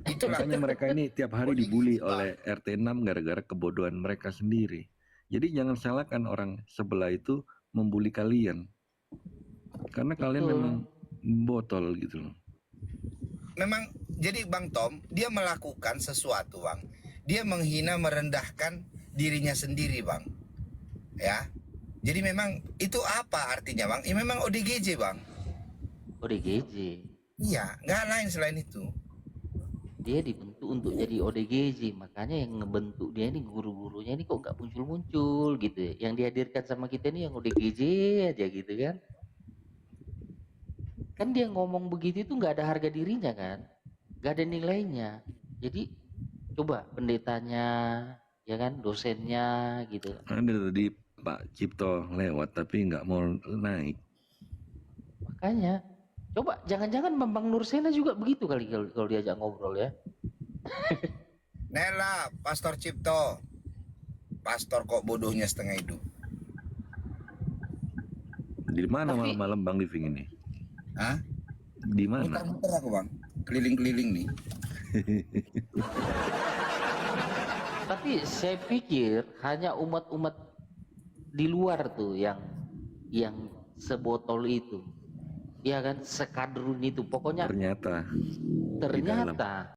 Itu Makanya mereka ini tiap hari dibully oleh RT 6 gara-gara kebodohan mereka sendiri. Jadi jangan salahkan orang sebelah itu membuli kalian. Karena kalian memang botol gitu loh. Memang jadi Bang Tom, dia melakukan sesuatu, Bang. Dia menghina, merendahkan dirinya sendiri, Bang. Ya. Jadi memang itu apa artinya, Bang? Ya memang ODGJ, Bang. ODGJ. Iya, nggak lain selain itu. Dia dibentuk untuk jadi ODGJ, makanya yang ngebentuk dia ini guru-gurunya ini kok nggak muncul-muncul gitu ya. Yang dihadirkan sama kita ini yang ODGJ aja gitu kan. Kan dia ngomong begitu itu nggak ada harga dirinya kan, nggak ada nilainya. Jadi coba pendetanya, ya kan, dosennya gitu. Ada tadi Pak Cipto lewat tapi nggak mau naik. Makanya, coba jangan-jangan Bambang Nursena juga begitu kali kalau diajak ngobrol ya. Nela, Pastor Cipto. Pastor kok bodohnya setengah hidup. Di mana Tapi- malam-malam Bang Living ini? Hah? Di mana? Muter-muter aku bang. Keliling-keliling nih. Tapi saya pikir hanya umat-umat di luar tuh yang sebotol itu. Ya kan, sekadrun itu. Pokoknya Ternyata. ternyata